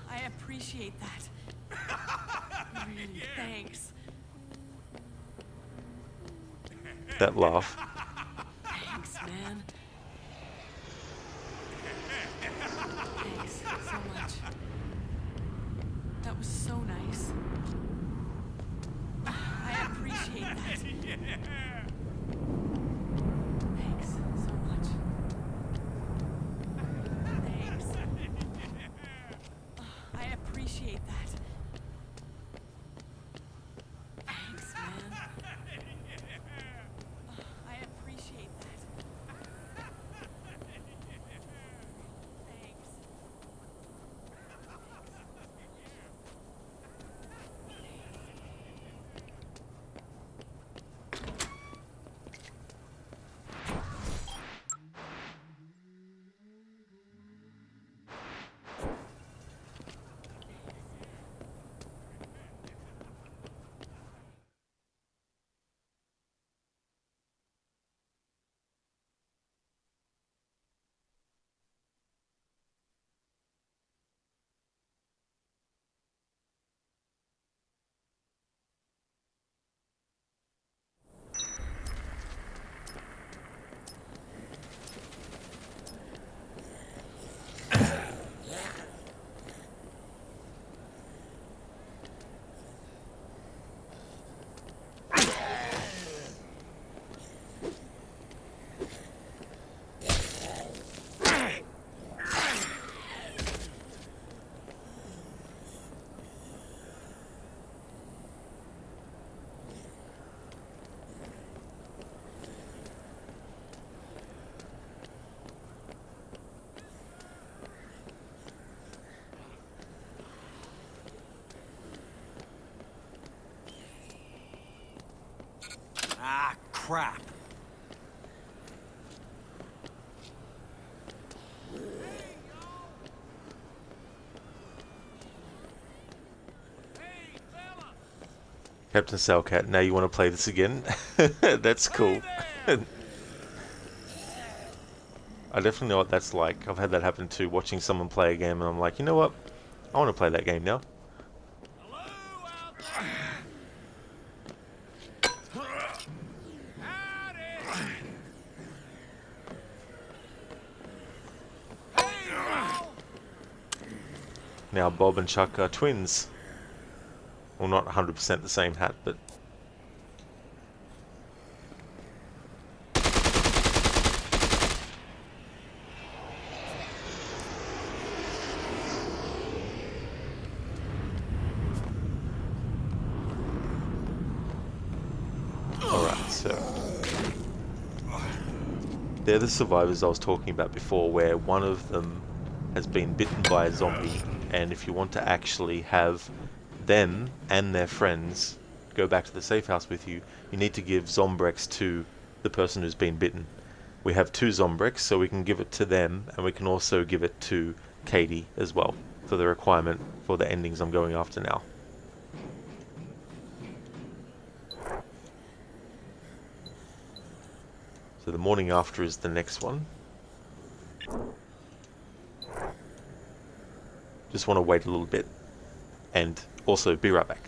I appreciate that. Really, thanks. That laugh. Thanks, man. Thanks so much. That was so nice. I appreciate that. Thanks so much. Thanks. I appreciate that. Thanks, man. I appreciate that. Thanks. Ah, crap. Captain Salcat, now you want to play this again? That's cool. I definitely know what that's like. I've had that happen too, watching someone play a game and I'm like, you know what? I want to play that game now. Now Bob and Chuck are twins. Well, not 100% the same hat, but... Alright, so... they're the survivors I was talking about before, where one of them has been bitten by a zombie, and if you want to actually have them and their friends go back to the safe house with you, you need to give Zombrex to the person who's been bitten. We have 2 Zombrex, so we can give it to them, and we can also give it to Katie as well, for the requirement for the endings I'm going after now. So the morning after is the next one. Just want to wait a little bit, and also be right back.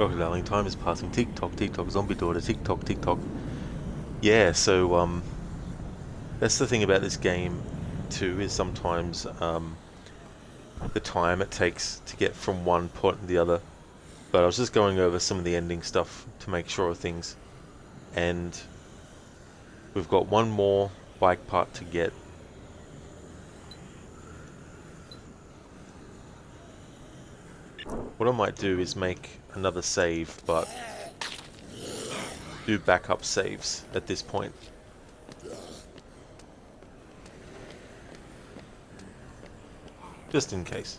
Oh, darling, time is passing. Tick tock, tick tock. Zombie daughter. Tick tock, tick tock. Yeah. So that's the thing about this game, too, is sometimes the time it takes to get from one point to the other. But I was just going over some of the ending stuff to make sure of things, and we've got one more bike part to get. What I might do is make another save, but do backup saves at this point. Just in case.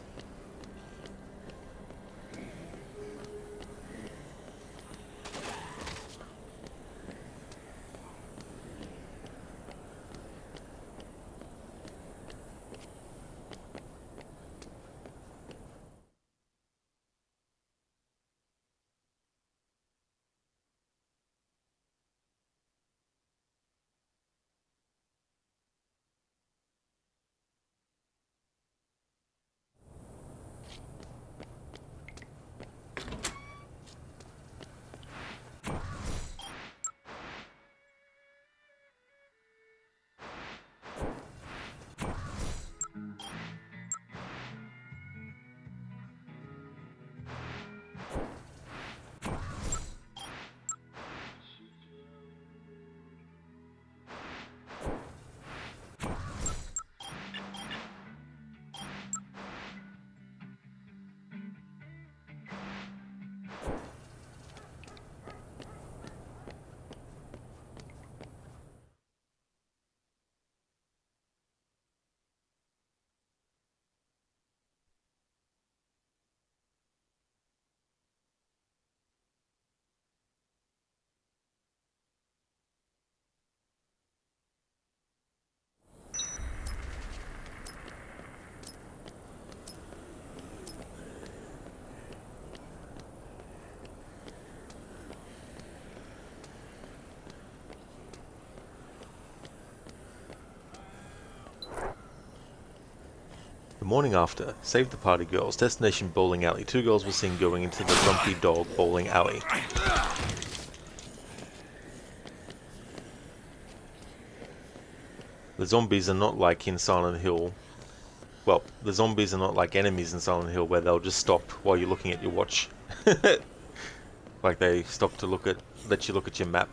The morning after, save the party girls, destination bowling alley. Two girls were seen going into the Grumpy Dog bowling alley. The zombies are not like in Silent Hill. Well, the zombies are not like enemies in Silent Hill where they'll just stop while you're looking at your watch. Like they stop to let you look at your map.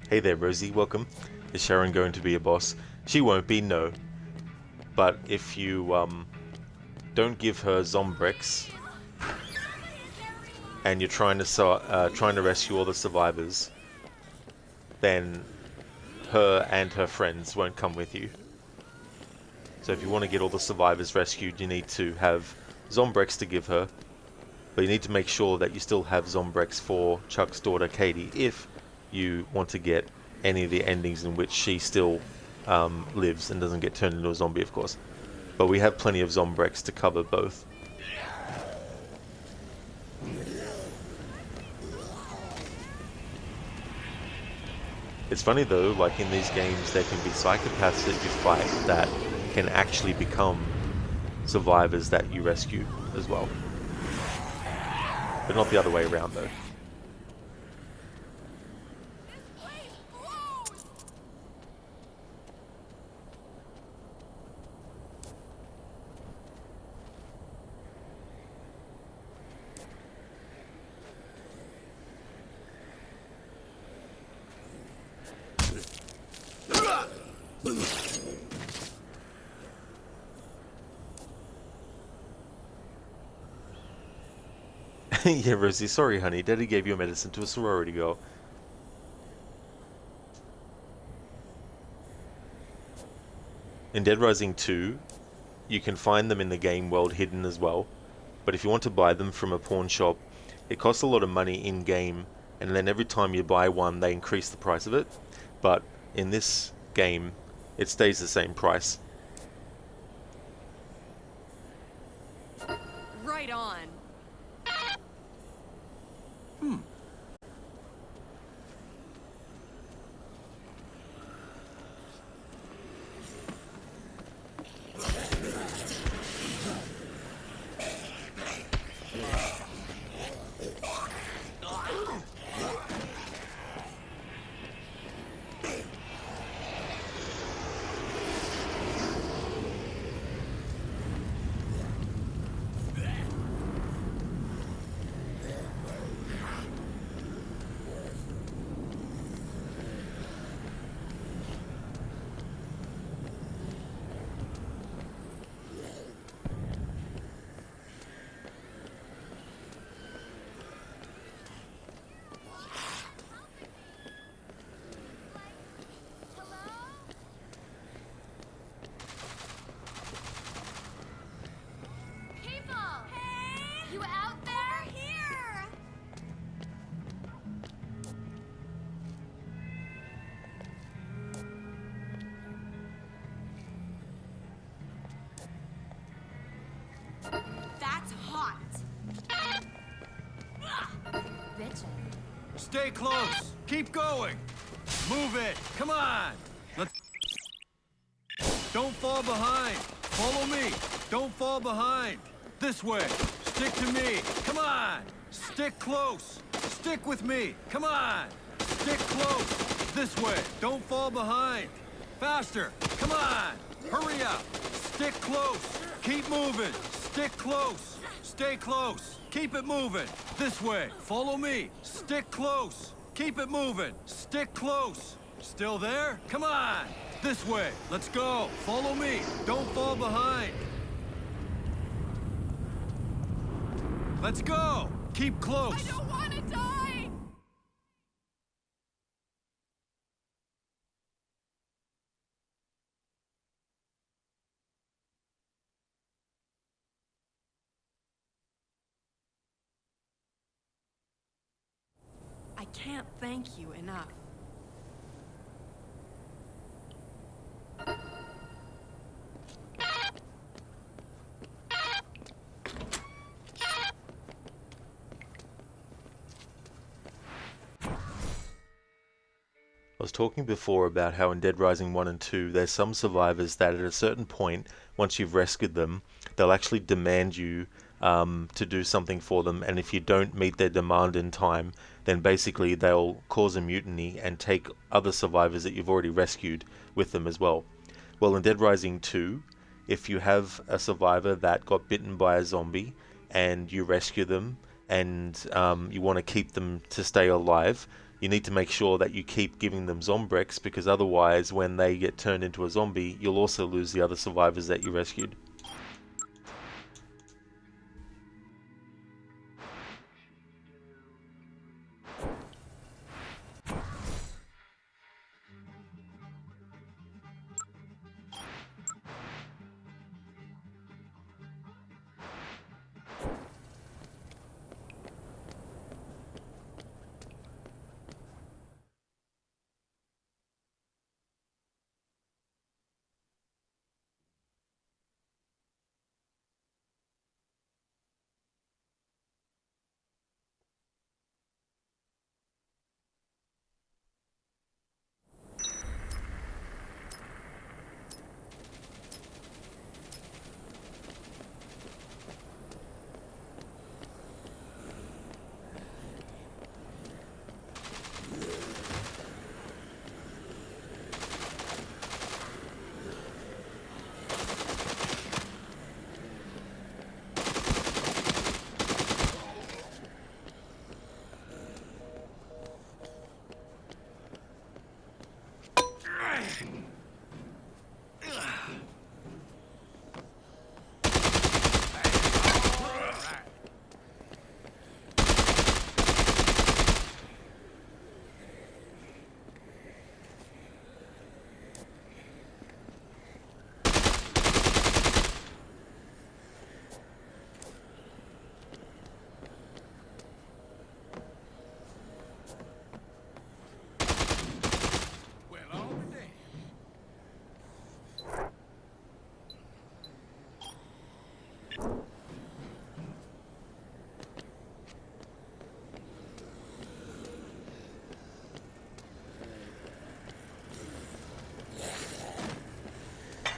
Hey there, Rosie, welcome. Is Sharon going to be a boss? She won't be, no. But if you don't give her Zombrex and you're trying to rescue all the survivors, then her and her friends won't come with you. So if you want to get all the survivors rescued, you need to have Zombrex to give her, but you need to make sure that you still have Zombrex for Chuck's daughter Katie if you want to get any of the endings in which she still lives and doesn't get turned into a zombie, of course. But we have plenty of Zombrex to cover both. It's funny though, like in these games, there can be psychopaths that you fight that can actually become survivors that you rescue as well. But not the other way around though. Yeah, Rosie, sorry honey, Daddy gave your medicine to a sorority girl. In Dead Rising 2, you can find them in the game world hidden as well, but if you want to buy them from a pawn shop, it costs a lot of money in-game, and then every time you buy one, they increase the price of it. But in this game, it stays the same price. Right on. You out there? Here! That's hot. Bitchin'. Stay close. Keep going. Move it. Come on. Let's... Don't fall behind. Follow me. Don't fall behind. This way. Stick to me. Come on. Stick close. Stick with me. Come on. Stick close. This way. Don't fall behind. Faster. Come on. Hurry up. Stick close. Keep moving. Stick close. Stay close. Keep it moving. This way. Follow me. Stick close. Keep it moving. Stick close. Still there? Come on. This way. Let's go. Follow me. Don't fall behind. Let's go. Keep close. I don't want to die. I can't thank you enough. I was talking before about how in Dead Rising 1 and 2 there's some survivors that at a certain point, once you've rescued them, they'll actually demand you to do something for them, and if you don't meet their demand in time, then basically they'll cause a mutiny and take other survivors that you've already rescued with them as well. Well, in Dead Rising 2, if you have a survivor that got bitten by a zombie and you rescue them and you want to keep them to stay alive, you need to make sure that you keep giving them Zombrex, because otherwise when they get turned into a zombie, you'll also lose the other survivors that you rescued.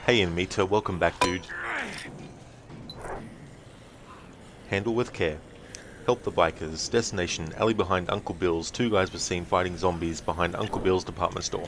Hey Anita, welcome back, dude. Handle with care. Help the bikers. Destination, alley behind Uncle Bill's. 2 guys were seen fighting zombies behind Uncle Bill's department store.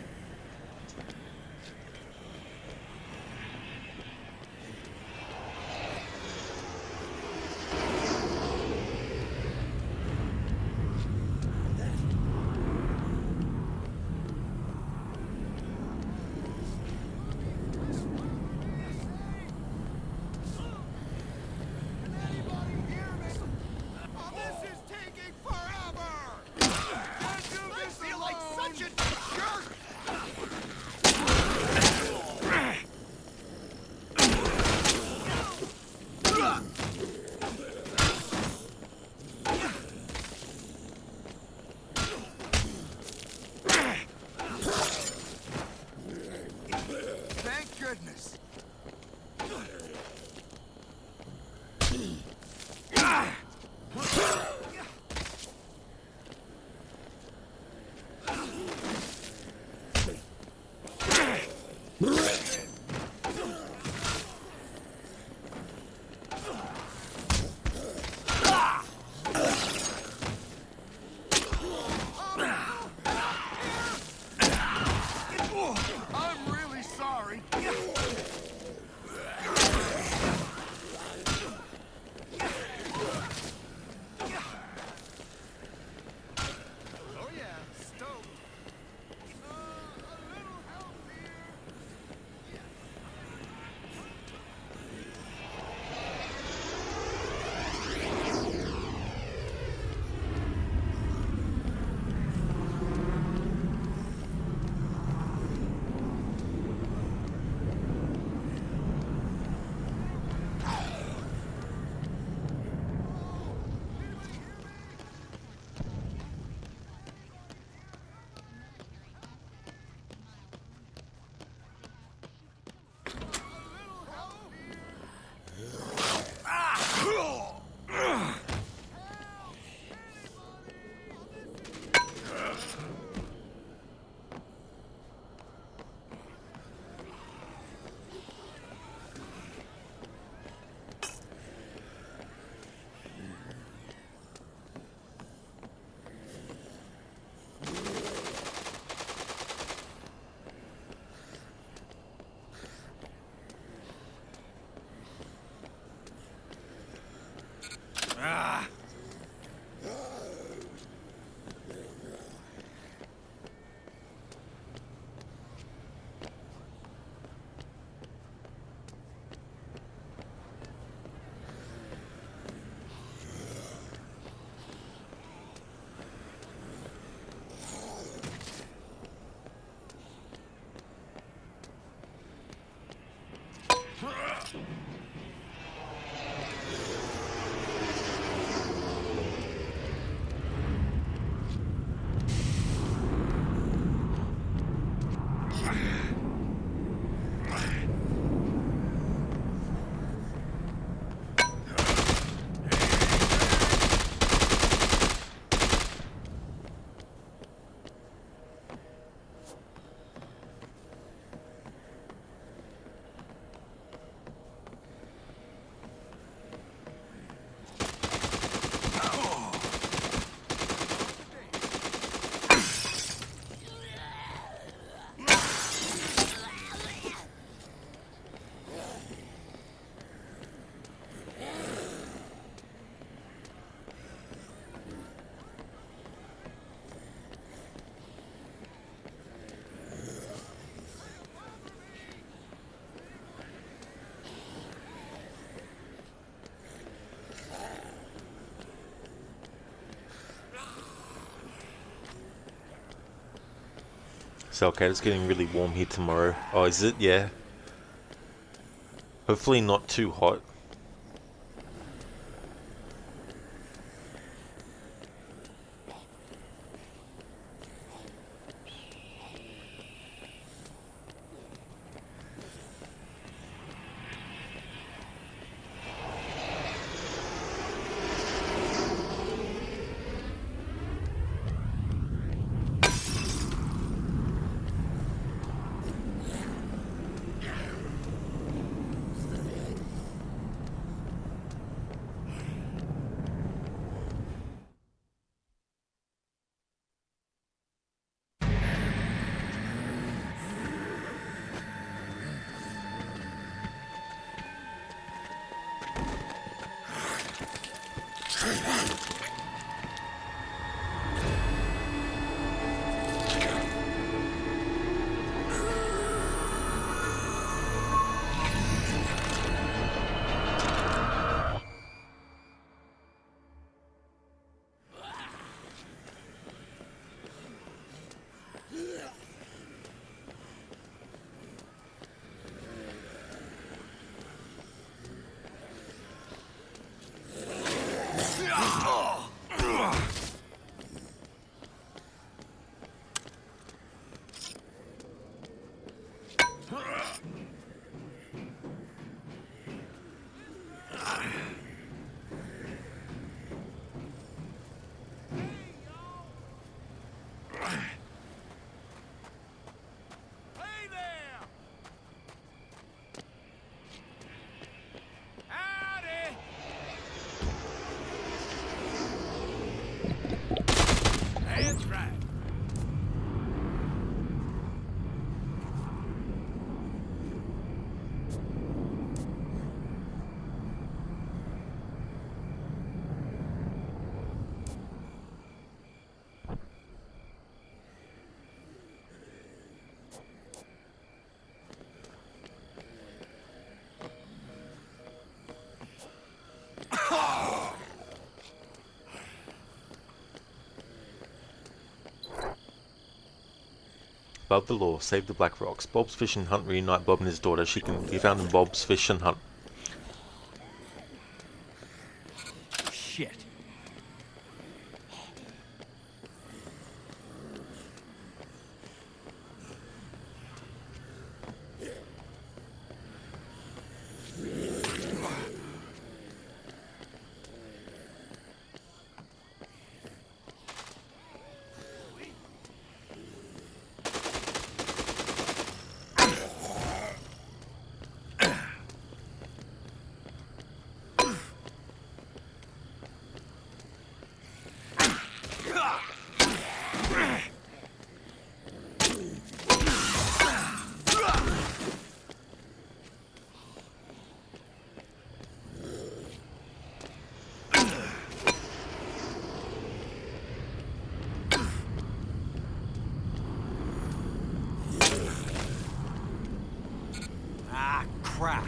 So okay, it's getting really warm here tomorrow. Oh, is it? Yeah. Hopefully not too hot. above the law. Save the Black Rocks. Bob's Fish and Hunt reunite Bob and his daughter. She can be found in Bob's Fish and Hunt. Shit. Ah, crap.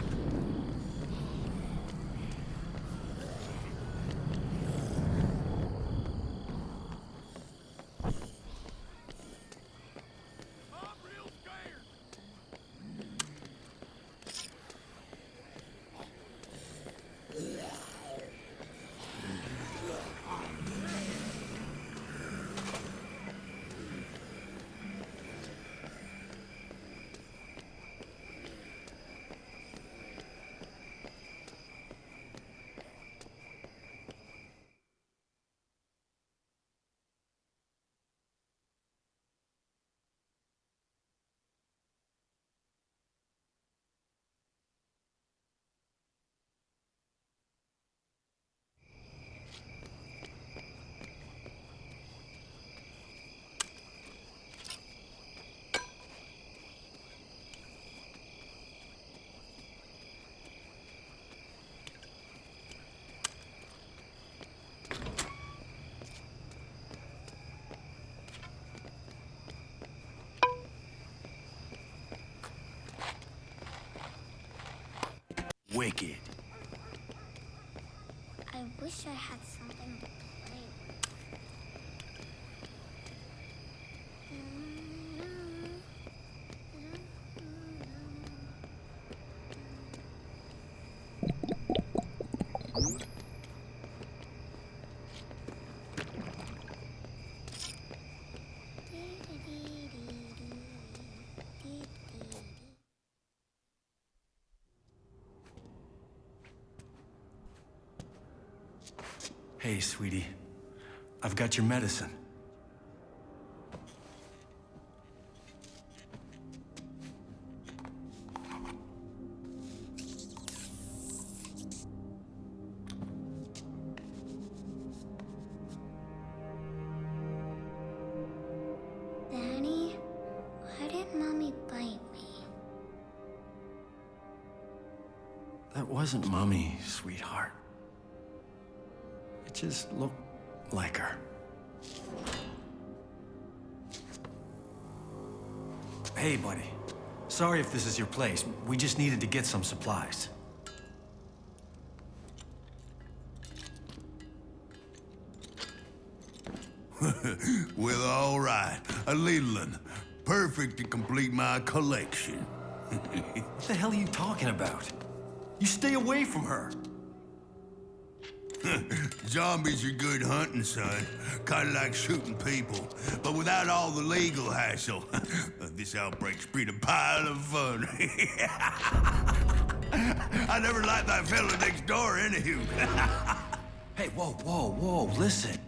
Wicked. I wish I had something to play Hey, sweetie. I've got your medicine. Danny, why did Mommy bite me? That wasn't Mommy, sweetheart. It just looked like her. Hey, buddy. Sorry if this is your place. We just needed to get some supplies. Well, all right. A little one. Perfect to complete my collection. What the hell are you talking about? You stay away from her. Zombies are good hunting, son. Kinda like shooting people, but without all the legal hassle. This outbreak's been a pile of fun. I never liked that fella next door, anywho. Hey, whoa, listen.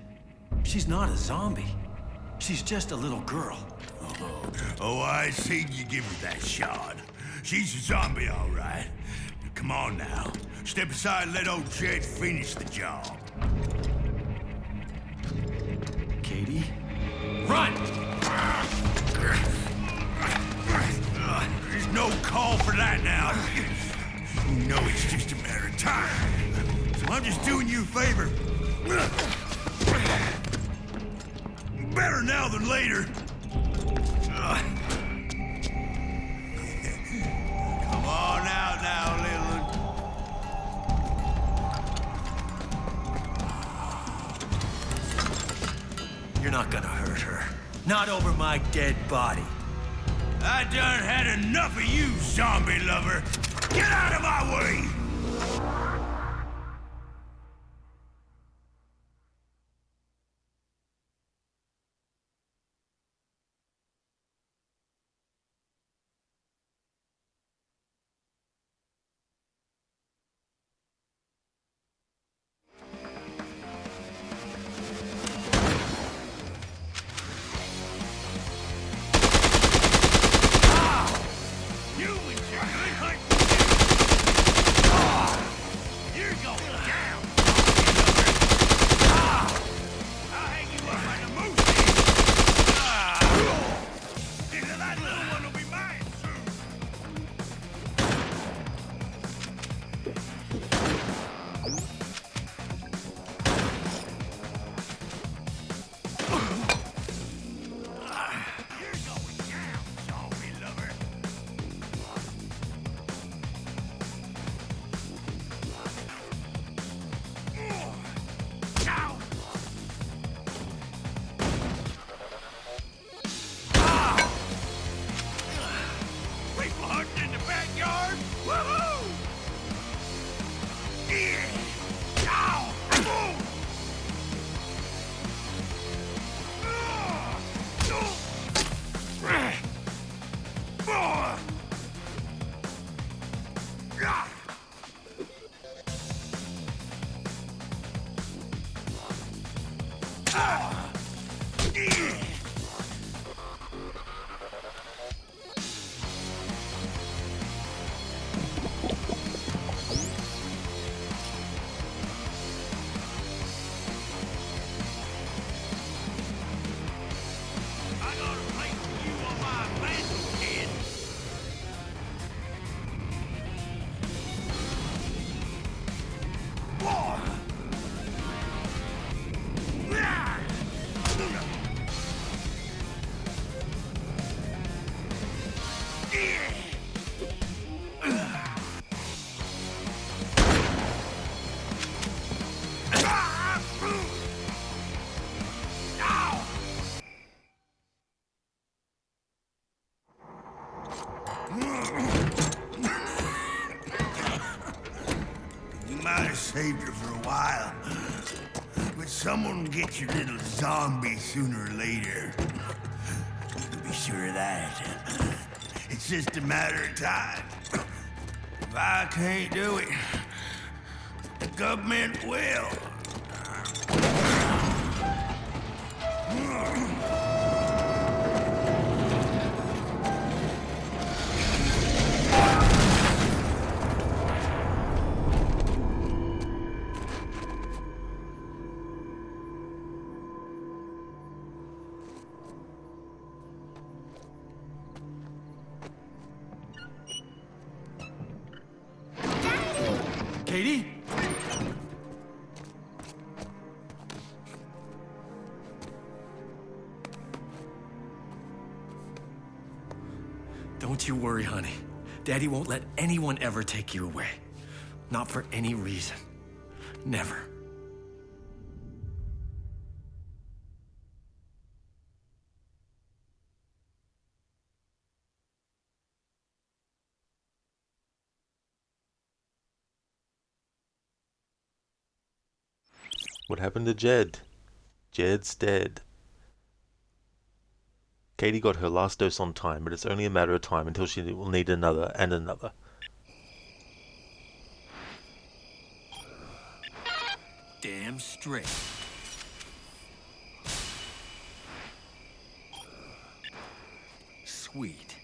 She's not a zombie. She's just a little girl. Oh, I seen you give her that shot. She's a zombie, all right. Come on now. Step aside and let old Jed finish the job. Katie? Run! There's no call for that now. You know it's just a matter of time. So I'm just doing you a favor. Better now than later. Come on out now, little one. You're not gonna hurt her. Not over my dead body. I done had enough of you, zombie lover. Get out of my way! You might have saved her for a while, but someone will get your little zombie sooner or later. Be sure of that. It's just a matter of time. If I can't do it, the government will. Katie? Don't you worry, honey. Daddy won't let anyone ever take you away. Not for any reason. Never. What happened to Jed? Jed's dead. Katie got her last dose on time, but it's only a matter of time until she will need another and another. Damn straight. Sweet.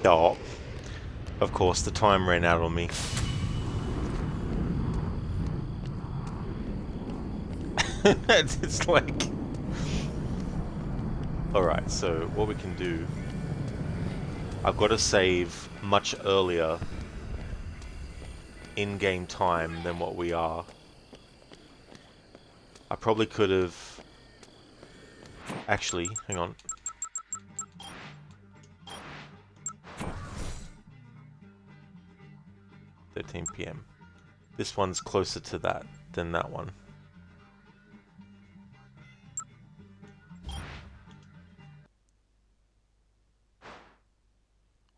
Oh, of course, the time ran out on me. It's like... Alright, so what we can do... I've got to save much earlier in-game time than what we are. I probably could have... Actually, hang on. (13 PM). This one's closer to that than that one.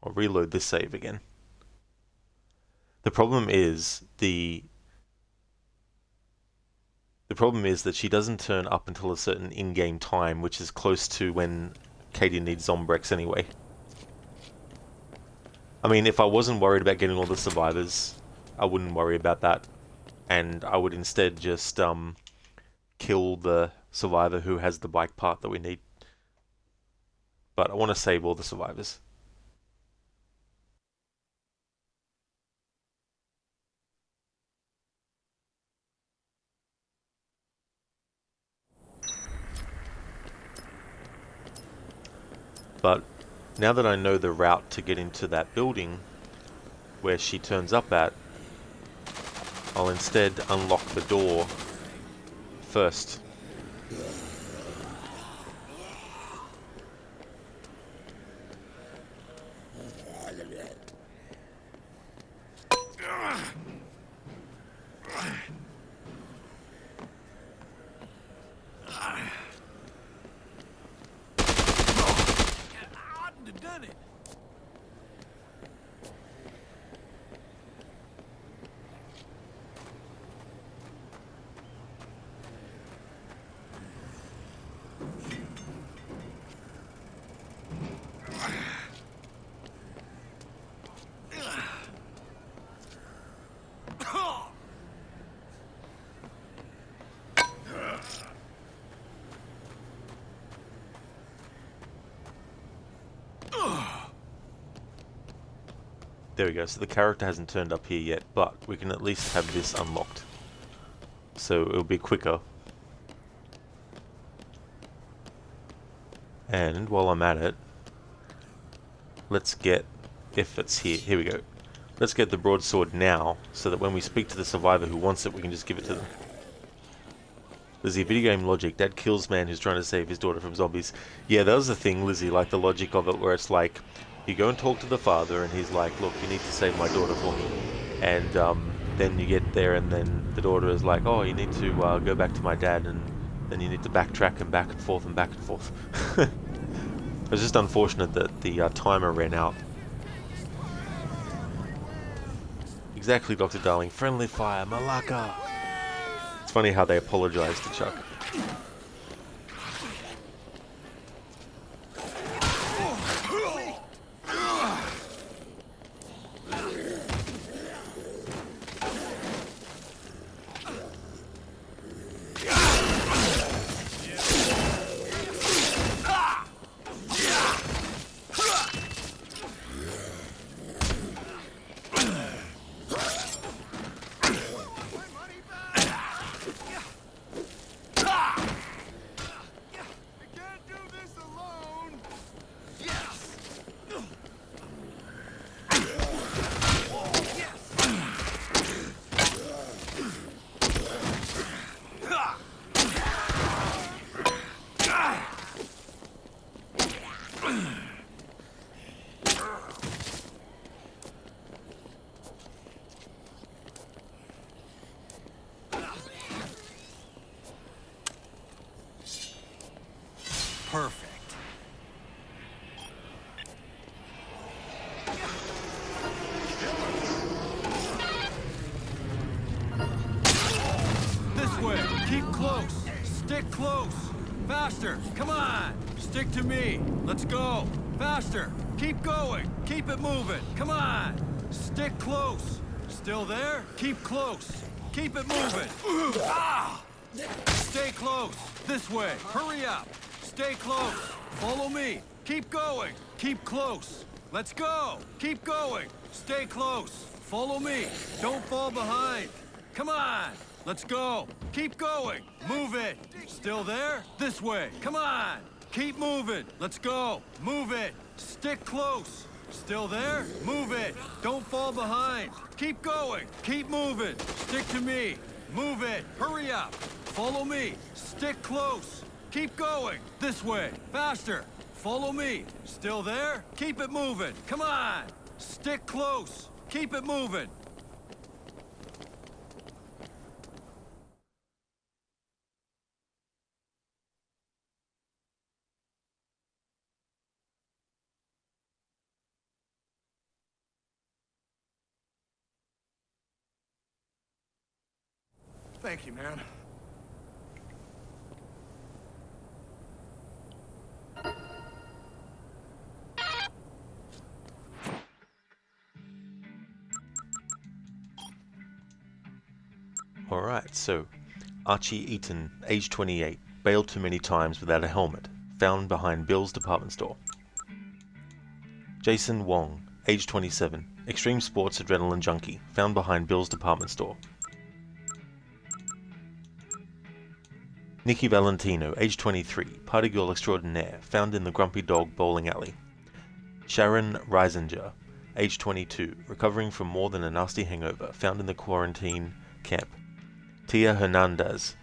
I'll reload this save again. The problem is that she doesn't turn up until a certain in-game time, which is close to when Katie needs Zombrex anyway. I mean, if I wasn't worried about getting all the survivors, I wouldn't worry about that. And I would instead just kill the survivor who has the bike part that we need. But I want to save all the survivors. But now that I know the route to get into that building where she turns up at, I'll instead unlock the door first. There we go, so the character hasn't turned up here yet, but we can at least have this unlocked. So it'll be quicker. And while I'm at it, let's get, if it's here we go. Let's get the broadsword now, so that when we speak to the survivor who wants it, we can just give it to them. Lizzie, video game logic, dad kills man who's trying to save his daughter from zombies. Yeah, that was the thing, Lizzie, like the logic of it, where it's like, you go and talk to the father, and he's like, look, you need to save my daughter for me. And then you get there, and then the daughter is like, oh, you need to go back to my dad, and then you need to backtrack and back and forth and back and forth. It was just unfortunate that the timer ran out. Exactly, Dr. Darling. Friendly fire, Malaka! It's funny how they apologize to Chuck. Perfect. This way. Keep close. Stick close. Faster. Come on. Stick to me. Let's go. Faster. Keep going. Keep it moving. Come on. Stick close. Still there? Keep close. Keep it moving. Ah! Stay close. This way. Hurry up. Stay close. Follow me. Keep going. Keep close. Let's go! Keep going! Stay close! Follow me! Don't fall behind! Come on! Let's go! Keep going! Move it! Still there? This way! Come on! Keep moving! Let's go! Move it! Stick close! Still there? Move it! Don't fall behind! Keep going! Keep moving! Stick to me! Move it! Hurry up! Follow me! Stick close! Keep going! This way! Faster! Follow me! Still there? Keep it moving! Come on! Stick close! Keep it moving! Thank you, man. Alright, so Archie Eaton, age 28, bailed too many times without a helmet, found behind Bill's department store. Jason Wong, age 27, extreme sports adrenaline junkie, found behind Bill's department store. Nikki Valentino, age 23, party girl extraordinaire, found in the Grumpy Dog bowling alley. Sharon Reisinger, age 22, recovering from more than a nasty hangover, found in the quarantine camp. Tia Hernandez,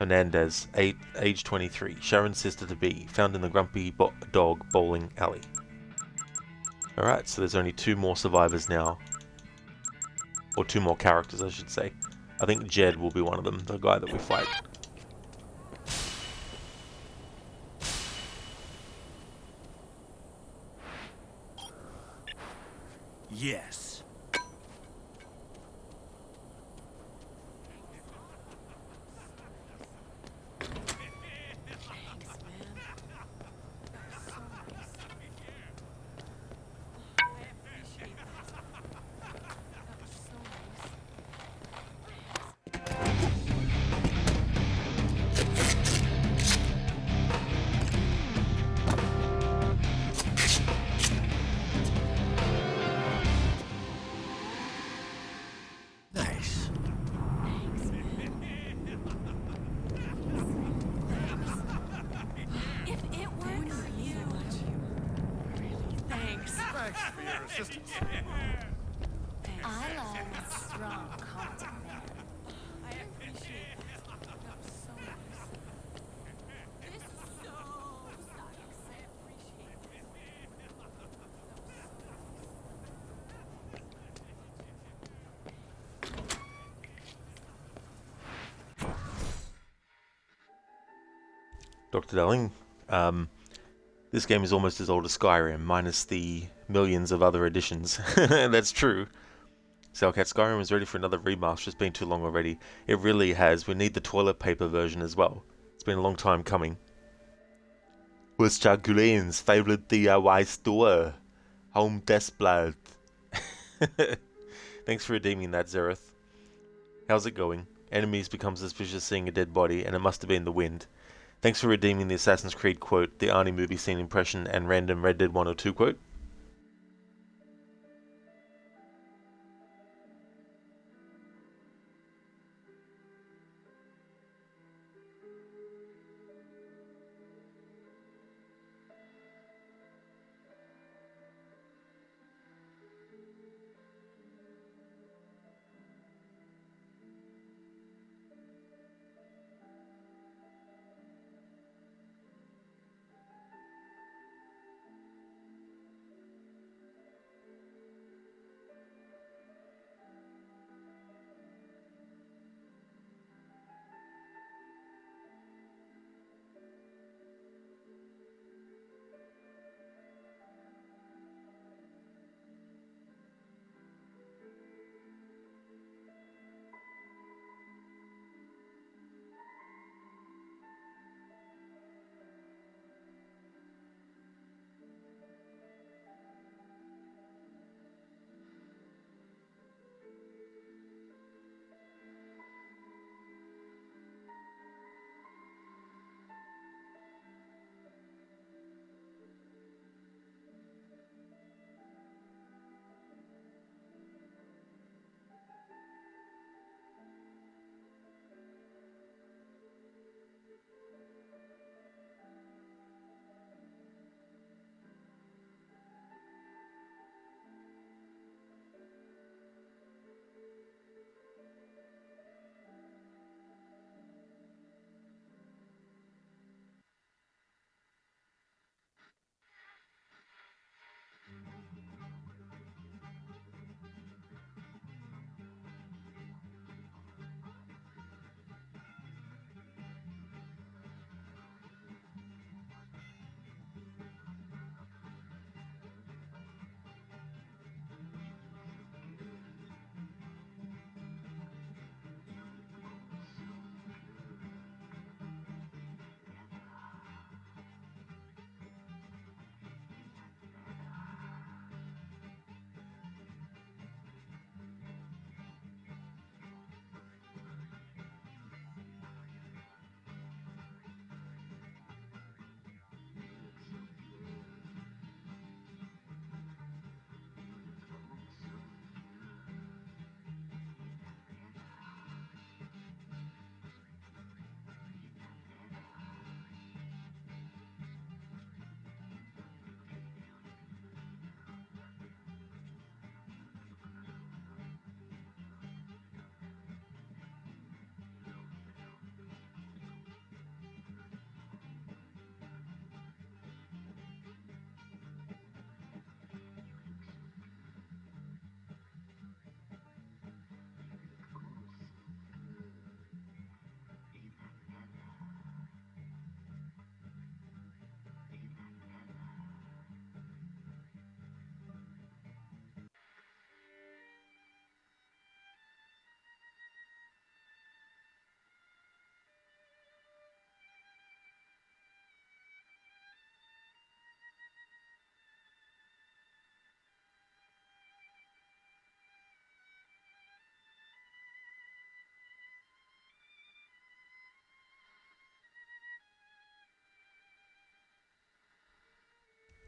age 23, Sharon's sister-to-be, found in the Grumpy Dog bowling alley. Alright, so there's only 2 more survivors now. Or 2 more characters, I should say. I think Jed will be one of them, the guy that we fight. Yes. Thanks, man. That was so nice. I appreciate that. That was so nice. Nice. Thanks, man. If it weren't for you, really, thanks. Thanks for your assistance. Thanks. I love a strong, competent man. I appreciate that. That was so nice. This is so nice. I appreciate it. That was so nice. Dr. Darling, this game is almost as old as Skyrim, minus the millions of other editions. That's true. Cellcat, Skyrim is ready for another remaster. It's been too long already. It really has. We need the toilet paper version as well. It's been a long time coming. Where's Charculine's favorite DIY store? Home Desplat. Thanks for redeeming that, Zereth. How's it going? Enemies become suspicious seeing a dead body, and it must have been the wind. Thanks for redeeming the Assassin's Creed quote, the Arnie movie scene impression, and random Red Dead 102 quote.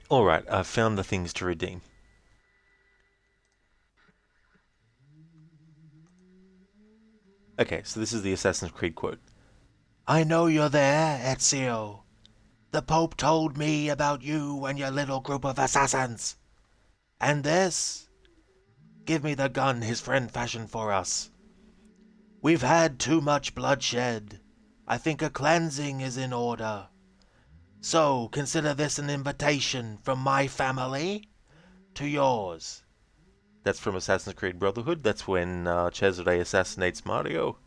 Alright, I've found the things to redeem. Okay, so this is the Assassin's Creed quote. I know you're there, Ezio. The Pope told me about you and your little group of assassins. And this? Give me the gun his friend fashioned for us. We've had too much bloodshed. I think a cleansing is in order. So consider this an invitation from my family to yours. That's from Assassin's Creed Brotherhood. That's when Cesare assassinates Mario.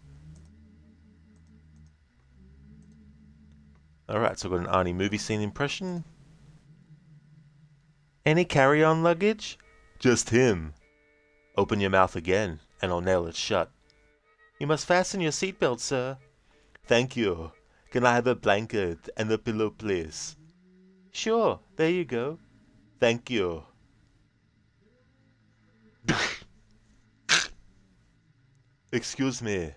Alright, so I've got an Arnie movie scene impression. Any carry-on luggage? Just him. Open your mouth again, and I'll nail it shut. You must fasten your seatbelt, sir. Thank you. Can I have a blanket and a pillow, please? Sure, there you go. Thank you. Excuse me.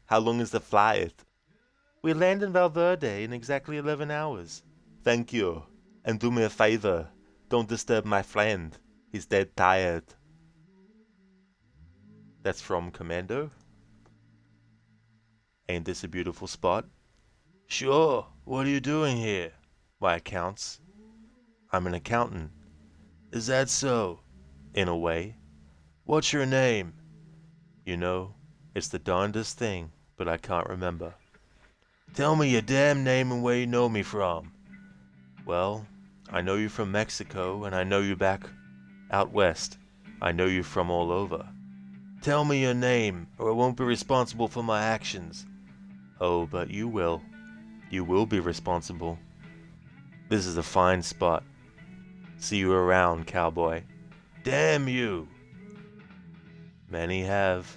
How long is the flight? We land in Valverde in exactly 11 hours. Thank you. And do me a favor. Don't disturb my friend. He's dead tired. That's from Commando. Ain't this a beautiful spot? Sure. What are you doing here? My accounts. I'm an accountant. Is that so? In a way. What's your name? You know, it's the darndest thing, but I can't remember. Tell me your damn name and where you know me from. Well, I know you from Mexico, and I know you back out west. I know you from all over. Tell me your name, or I won't be responsible for my actions. Oh, but you will. You will be responsible. This is a fine spot. See you around, cowboy. Damn you! Many have.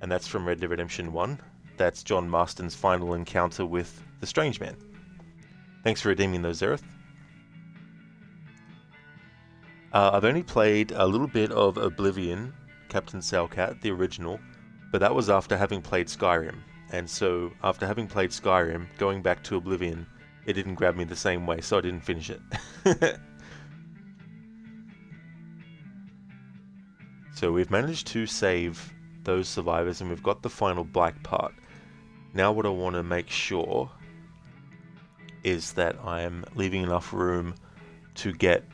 And that's from Red Dead Redemption 1. That's John Marston's final encounter with the Strange Man. Thanks for redeeming those, Zereth. I've only played a little bit of Oblivion, Captain Salcat, the original, but that was after having played Skyrim. And so, after having played Skyrim, going back to Oblivion, it didn't grab me the same way, so I didn't finish it. So we've managed to save those survivors, and we've got the final black part. Now what I want to make sure is that I am leaving enough room to get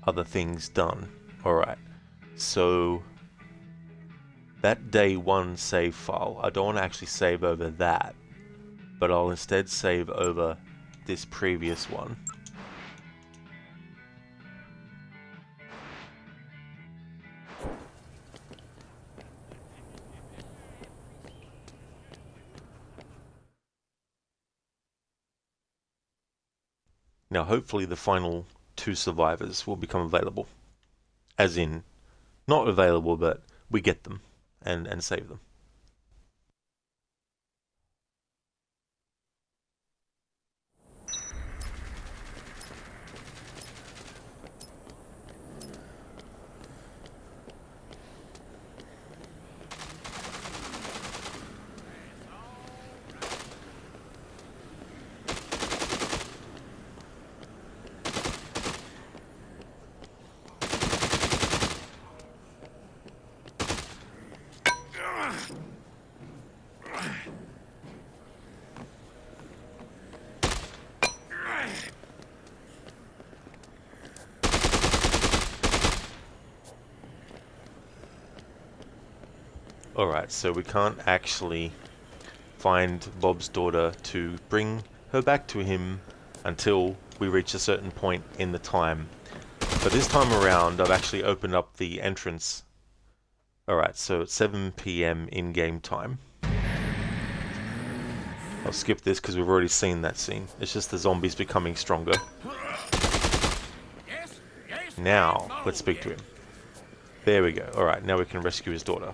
other things done. Alright, so that day 1 save file, I don't want to actually save over that, but I'll instead save over this previous one. Now hopefully the final 2 survivors will become available. As in, not available, but we get them and save them. Alright, so we can't actually find Bob's daughter to bring her back to him until we reach a certain point in the time. But this time around, I've actually opened up the entrance. Alright, so it's 7 PM in-game time. I'll skip this because we've already seen that scene. It's just the zombies becoming stronger. Now, let's speak to him. There we go. Alright, now we can rescue his daughter.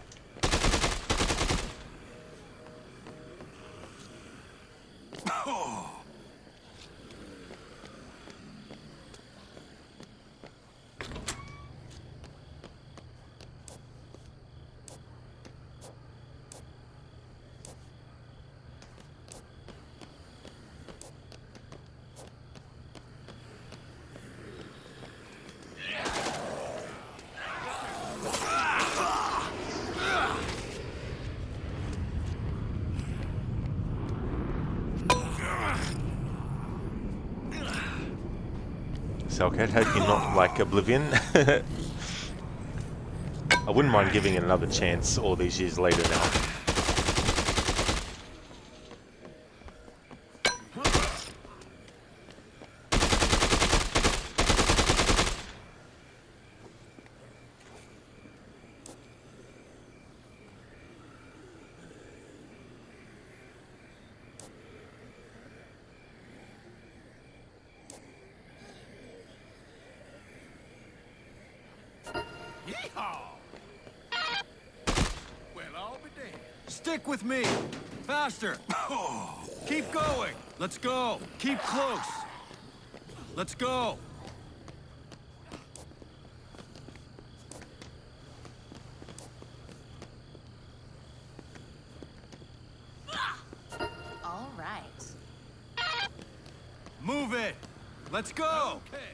Cellcat, how can you not like Oblivion? I wouldn't mind giving it another chance all these years later now. Yeehaw! Well, I'll be damned. Stick with me. Faster. Keep going. Let's go. Keep close. Let's go. All right. Move it. Let's go. Okay.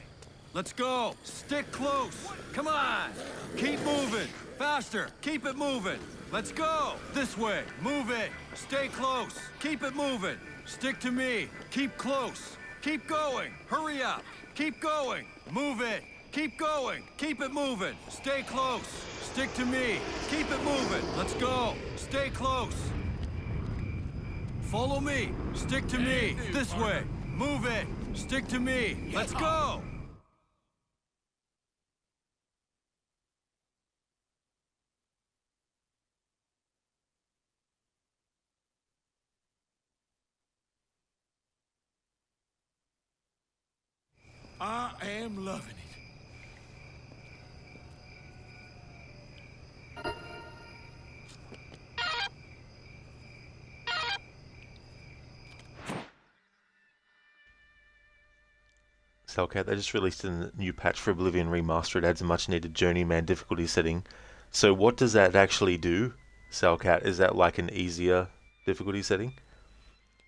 Let's go. Stick close. Come on. Keep moving. Faster. Keep it moving. Let's go. This way. Move it. Stay close. Keep it moving. Stick to me. Keep close. Keep going. Hurry up. Keep going. Move it. Keep going. Keep it moving. Stay close. Stick to me. Keep it moving. Let's go. Stay close. Follow me. Stick to me. This way. Move it. Stick to me. Let's go. I am loving it. Cellcat, they just released a new patch for Oblivion Remastered. It adds a much needed Journeyman difficulty setting. So what does that actually do, Cellcat? Is that like an easier difficulty setting?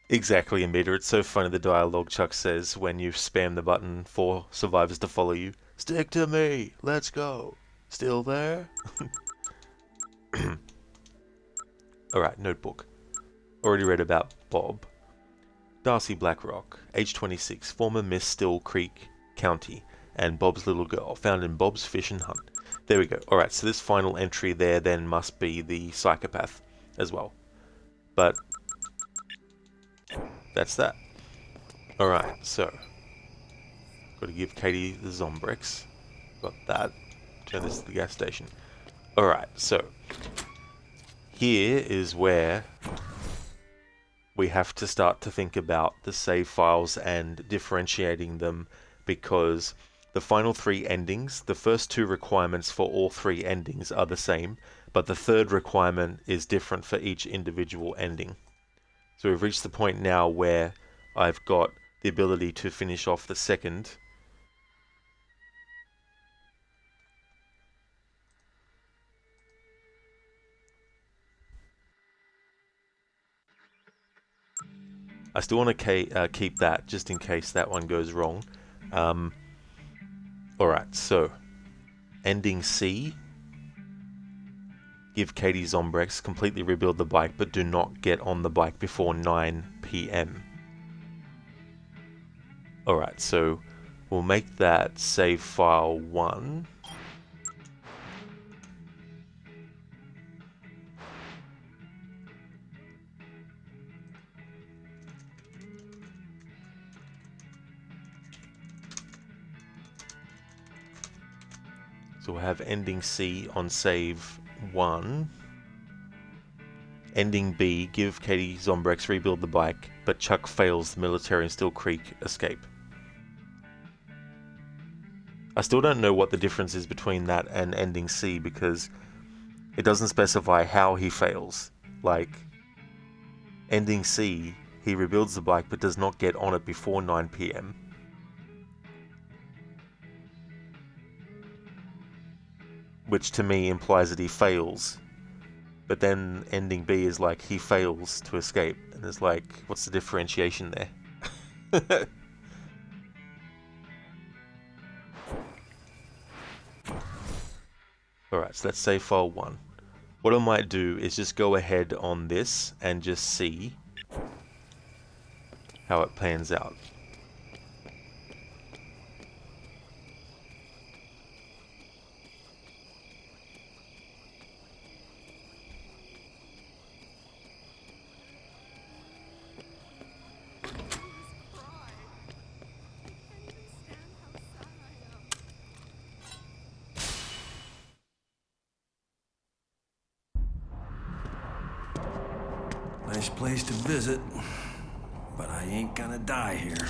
Exactly, Amita. It's so funny the dialogue Chuck says when you spam the button for survivors to follow you. Stick to me! Let's go! Still there? Alright, notebook. Already read about Bob. Darcy Blackrock, age 26, former Miss Still Creek County, and Bob's little girl, found in Bob's Fish and Hunt. There we go. Alright, so this final entry there then must be the psychopath as well. But that's that. Alright, so got to give Katie the Zombrex. Got that. Turn this to the gas station. Alright, so here is where we have to start to think about the save files and differentiating them, because the final three endings, the first two requirements for all three endings are the same, but the third requirement is different for each individual ending. So we've reached the point now where I've got the ability to finish off the second. I still want to keep that just in case that one goes wrong. Alright, so ending C. Give Katie Zombrex, completely rebuild the bike, but do not get on the bike before 9 PM. Alright, so we'll make that save file 1. So we'll have ending C on save 1. Ending B, give Katie Zombrex, rebuild the bike, but Chuck fails the military and Still Creek escape. I still don't know what the difference is between that and ending C, because it doesn't specify how he fails. Like, ending C, he rebuilds the bike but does not get on it before 9 PM. Which to me implies that he fails. But then ending B is like he fails to escape. And it's like, what's the differentiation there? Alright, so let's save file 1. What I might do is just go ahead on this and just see how it pans out. Nice place to visit, but I ain't gonna die here.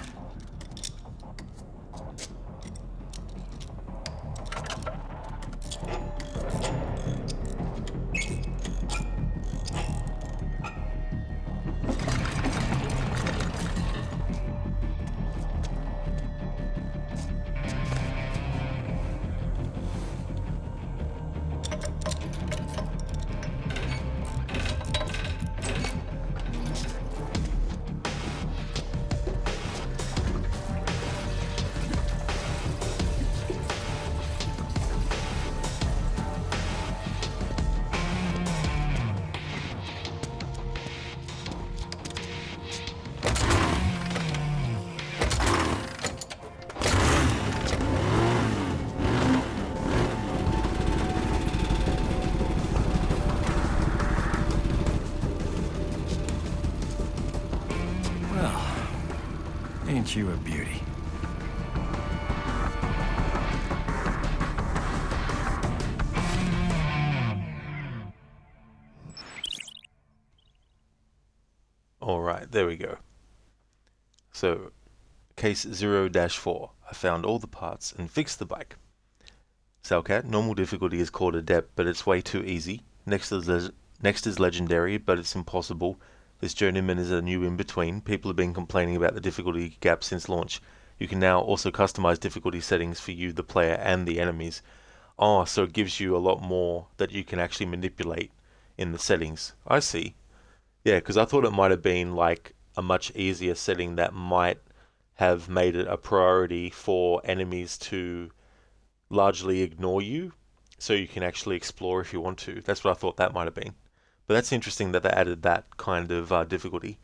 Ain't you a beauty? Alright, there we go. So, case 0-4. I found all the parts and fixed the bike. Salcat, normal difficulty is called adept, but it's way too easy. Next is legendary, but it's impossible. This journeyman is a new in-between. People have been complaining about the difficulty gap since launch. You can now also customize difficulty settings for you, the player, and the enemies. Oh, so it gives you a lot more that you can actually manipulate in the settings. I see. Yeah, because I thought it might have been like a much easier setting that might have made it a priority for enemies to largely ignore you, so you can actually explore if you want to. That's what I thought that might have been. But that's interesting that they added that kind of difficulty.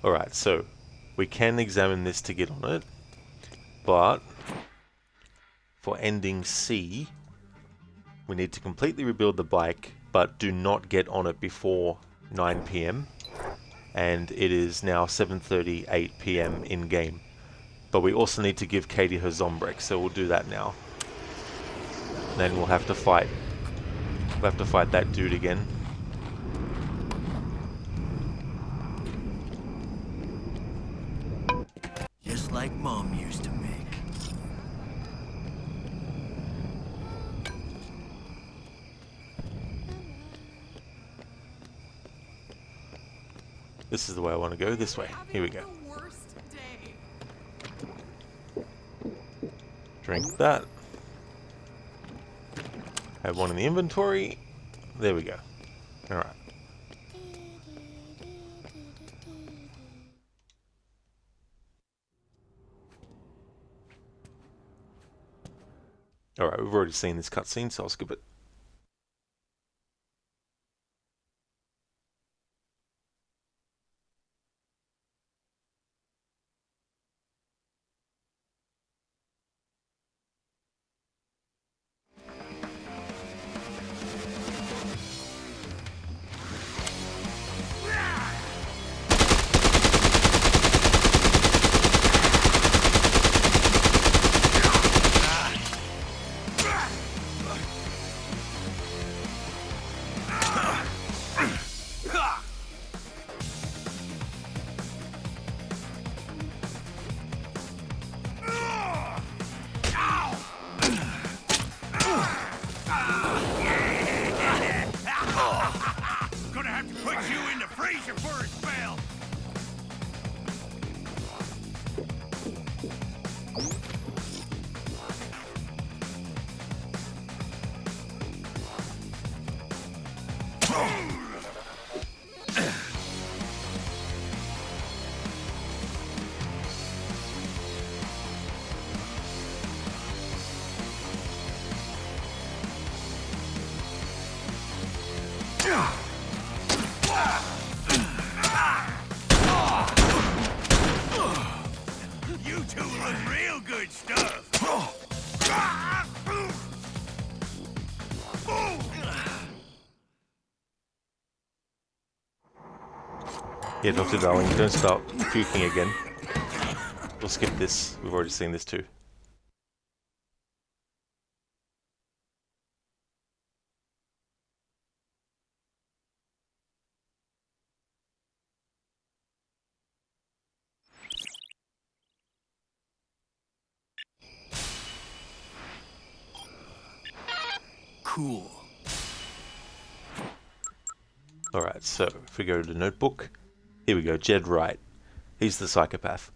Alright, so we can examine this to get on it, but for ending C, we need to completely rebuild the bike, but do not get on it before 9 PM. And it is now 7:38 PM in game. But we also need to give Katie her Zombrek, so we'll do that now. Then we'll have to fight. We'll have to fight that dude again. Just like Mom used to make. This is the way I want to go, this way. Here we go. Drink that. Have one in the inventory. There we go. Alright. Alright, we've already seen this cutscene, so I'll skip it. You two look real good stuff. Yeah, Dr. Darling, don't start puking again. We'll skip this. We've already seen this too. Cool. Alright, so if we go to the notebook, here we go, Jed Wright. He's the psychopath.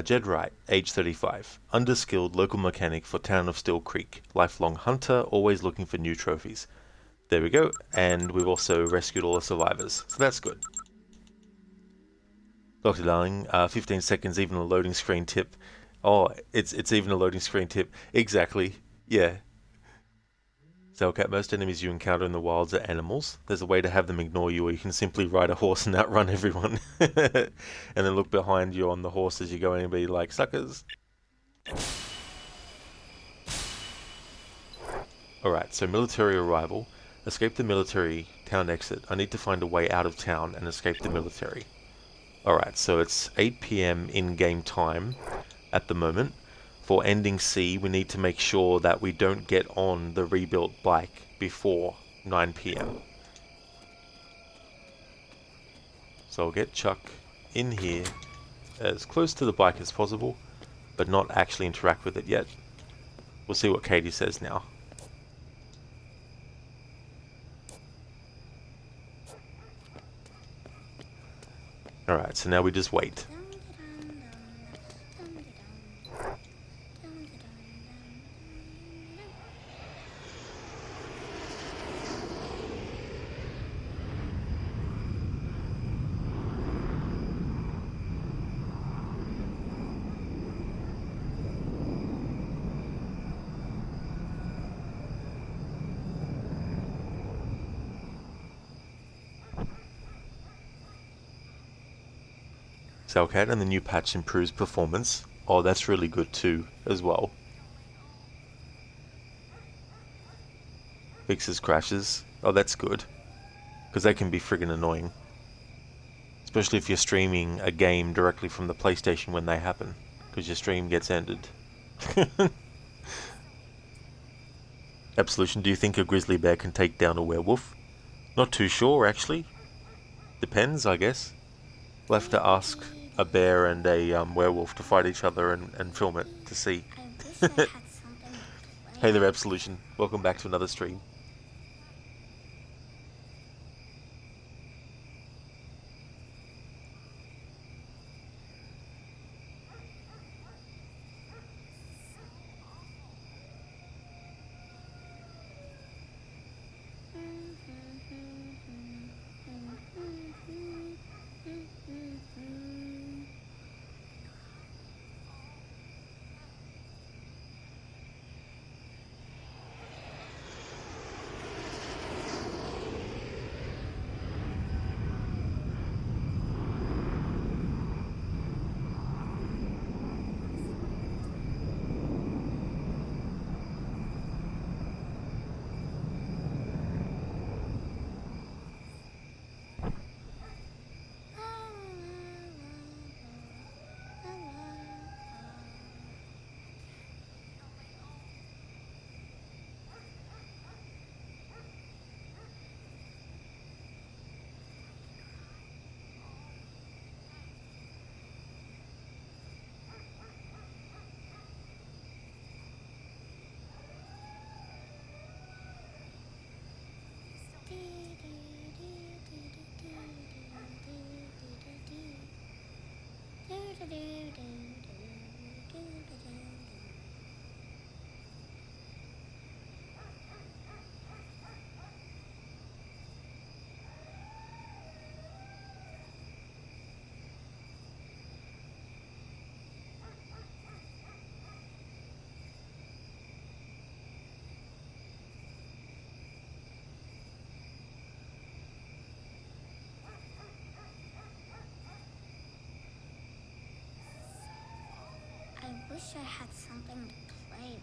Jed Wright, age 35, underskilled local mechanic for Town of Steel Creek, lifelong hunter, always looking for new trophies. There we go, and we've also rescued all the survivors, so that's good. Dr. Darling, 15 seconds, even a loading screen tip. Oh, it's even a loading screen tip. Exactly, yeah. Zelcat, most enemies you encounter in the wilds are animals. There's a way to have them ignore you, or you can simply ride a horse and outrun everyone. And then look behind you on the horse as you go in and be like, suckers. Alright, so military arrival. Escape the military town exit. I need to find a way out of town and escape the military. Alright, so it's 8 PM in-game time at the moment. For ending C, we need to make sure that we don't get on the rebuilt bike before 9 PM. So I'll get Chuck in here as close to the bike as possible, but not actually interact with it yet. We'll see what Katie says now. Alright, so now we just wait. Cellcat, and the new patch improves performance. Oh, that's really good too, as well. Fixes crashes. Oh, that's good. Because they can be friggin' annoying. Especially if you're streaming a game directly from the PlayStation when they happen. Because your stream gets ended. Absolution, do you think a grizzly bear can take down a werewolf? Not too sure, actually. Depends, I guess. We'll have to ask a bear and a werewolf to fight each other and film it to see. Hey there, Absolution. Welcome back to another stream. I wish I had something to play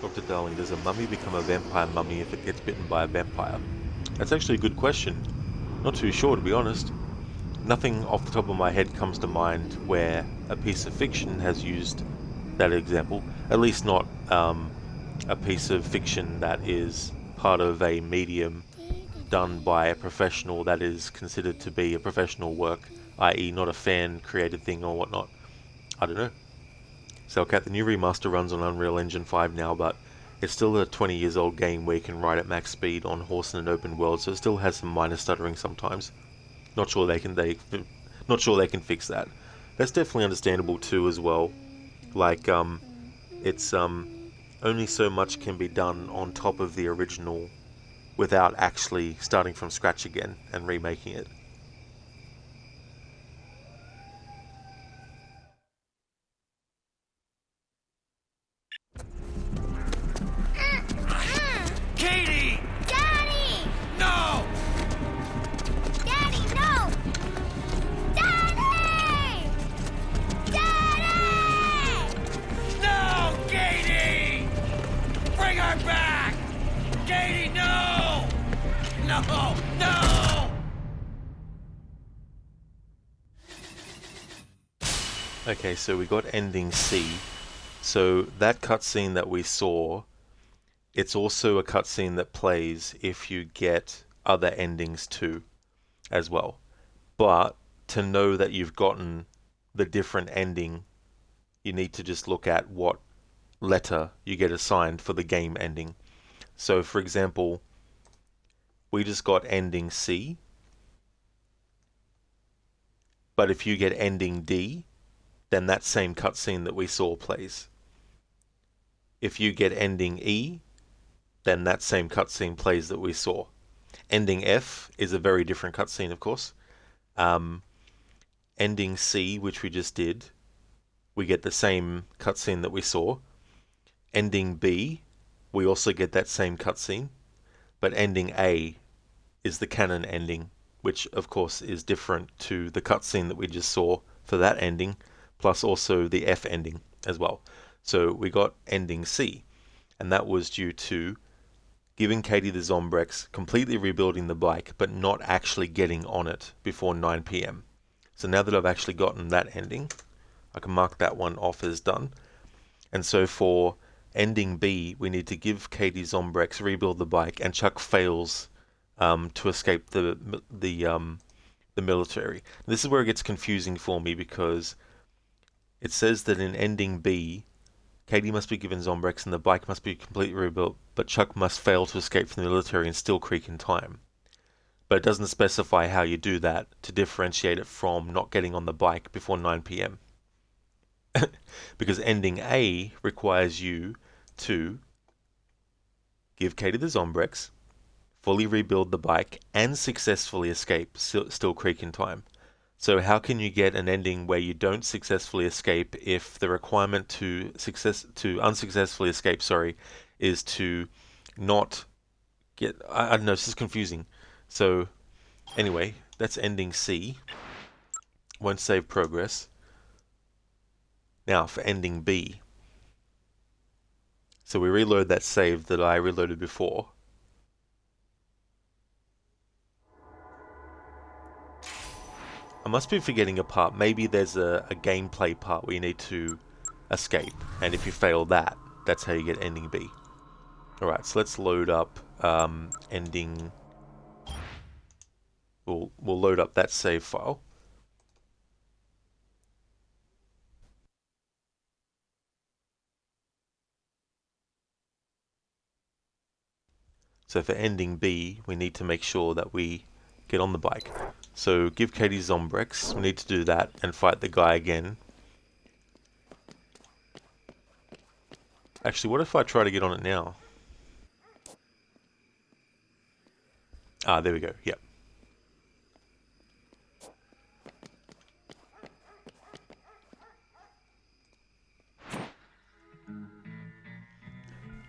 with. Dr. Darling, does a mummy become a vampire mummy if it gets bitten by a vampire? That's actually a good question. Not too sure, to be honest. Nothing off the top of my head comes to mind where a piece of fiction has used that example. At least not a piece of fiction that is part of a medium done by a professional that is considered to be a professional work, i.e. not a fan-created thing or whatnot. I don't know. Cellcat, the new remaster runs on Unreal Engine 5 now, but it's still a 20 years old game where you can ride at max speed on horse in an open world, so it still has some minor stuttering sometimes. Not sure they can fix that. That's definitely understandable too as well. Like it's only so much can be done on top of the original without actually starting from scratch again and remaking it. Katie! Daddy! No! Daddy, no! Daddy! Daddy! No, Katie! Bring her back! Katie, no! No! No! Okay, so we got ending C. So that cutscene that we saw, it's also a cutscene that plays if you get other endings too, as well. But to know that you've gotten the different ending, you need to just look at what letter you get assigned for the game ending. So for example, we just got ending C, but if you get ending D, then that same cutscene that we saw plays. If you get ending E, then that same cutscene plays that we saw. Ending F is a very different cutscene, of course. Ending C, which we just did, we get the same cutscene that we saw. Ending B, we also get that same cutscene. But ending A is the canon ending, which of course is different to the cutscene that we just saw for that ending, plus also the F ending as well. So we got ending C, and that was due to giving Katie the Zombrex, completely rebuilding the bike, but not actually getting on it before 9 PM. So now that I've actually gotten that ending, I can mark that one off as done. And so for ending B, we need to give Katie Zombrex, rebuild the bike, and Chuck fails to escape the military. This is where it gets confusing for me because it says that in ending B, Katie must be given Zombrex and the bike must be completely rebuilt, but Chuck must fail to escape from the military and still creak in time. But it doesn't specify how you do that to differentiate it from not getting on the bike before 9 PM. Because ending A requires you to give Katie the Zombrex, fully rebuild the bike, and successfully escape, still creak in time. So how can you get an ending where you don't successfully escape if the requirement to unsuccessfully escape, is to not get... I don't know, it's just confusing. So anyway, that's ending C. Won't save progress. Now for ending B. So we reload that save that I reloaded before. I must be forgetting a part. Maybe there's a gameplay part where you need to escape, and if you fail that, that's how you get ending B. Alright, so let's load up ending... We'll load up that save file. So for ending B, we need to make sure that we get on the bike. So give Katie Zombrex, we need to do that and fight the guy again. Actually, what if I try to get on it now? Ah, there we go, yep.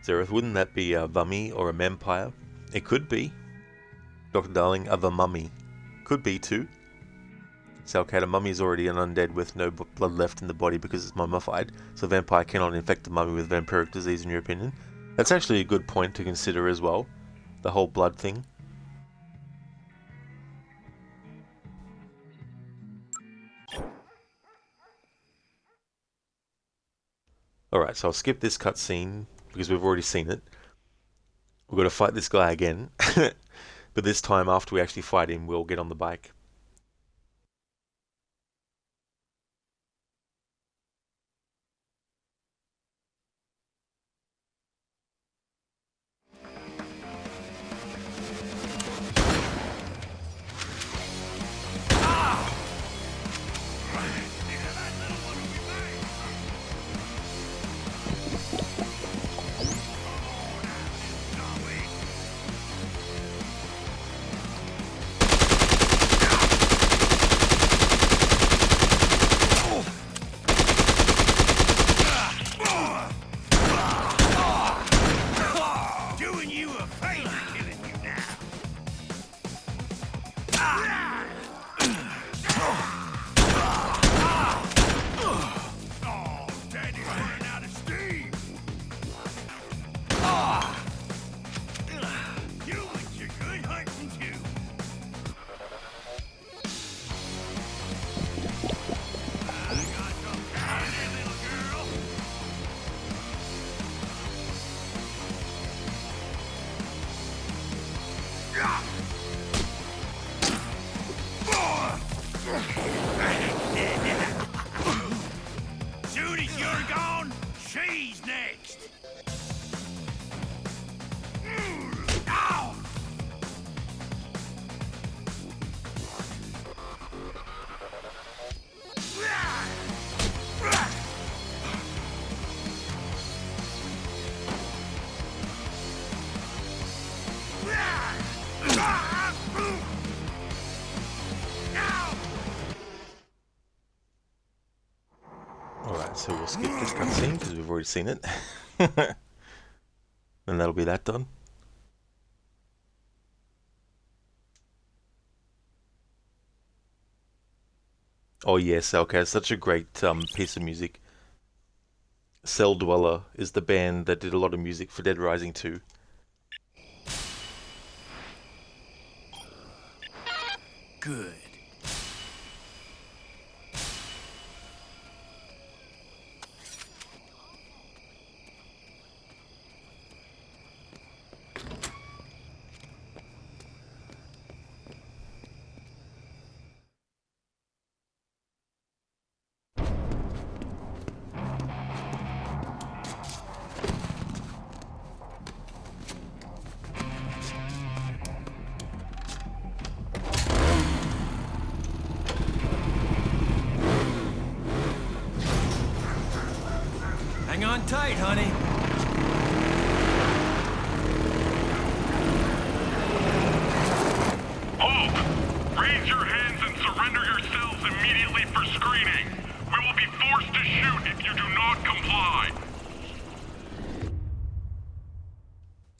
Zereth, wouldn't that be a Vummy or a Vampire? It could be. Dr. Darling, a Mummy. Could be too. Cellcat, a mummy is already an undead with no blood left in the body because it's mummified, so a vampire cannot infect the mummy with vampiric disease in your opinion. That's actually a good point to consider as well. The whole blood thing. Alright, so I'll skip this cutscene because we've already seen it. We've got to fight this guy again. But this time, after we actually fight him, we'll get on the bike. Doing you a favor killing you now. Oh, Daddy's running out of steam. You and your good hunting too. I got some candy, little girl. Soon as you're gone, she's next. Ow! Alright, so we'll skip this cutscene because we've already seen it. And that'll be that done. Oh yes, okay, it's such a great piece of music. Cell Dweller is the band that did a lot of music for Dead Rising 2. Good. Hang on tight, honey. Hulk, raise your hands and surrender yourselves immediately for screening. We will be forced to shoot if you do not comply.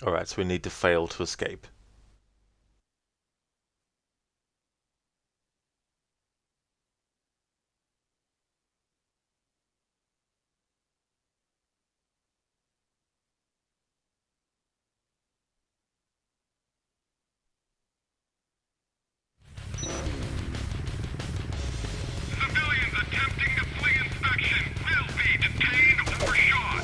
Alright, so we need to fail to escape. Civilians attempting to flee inspection will be detained or shot.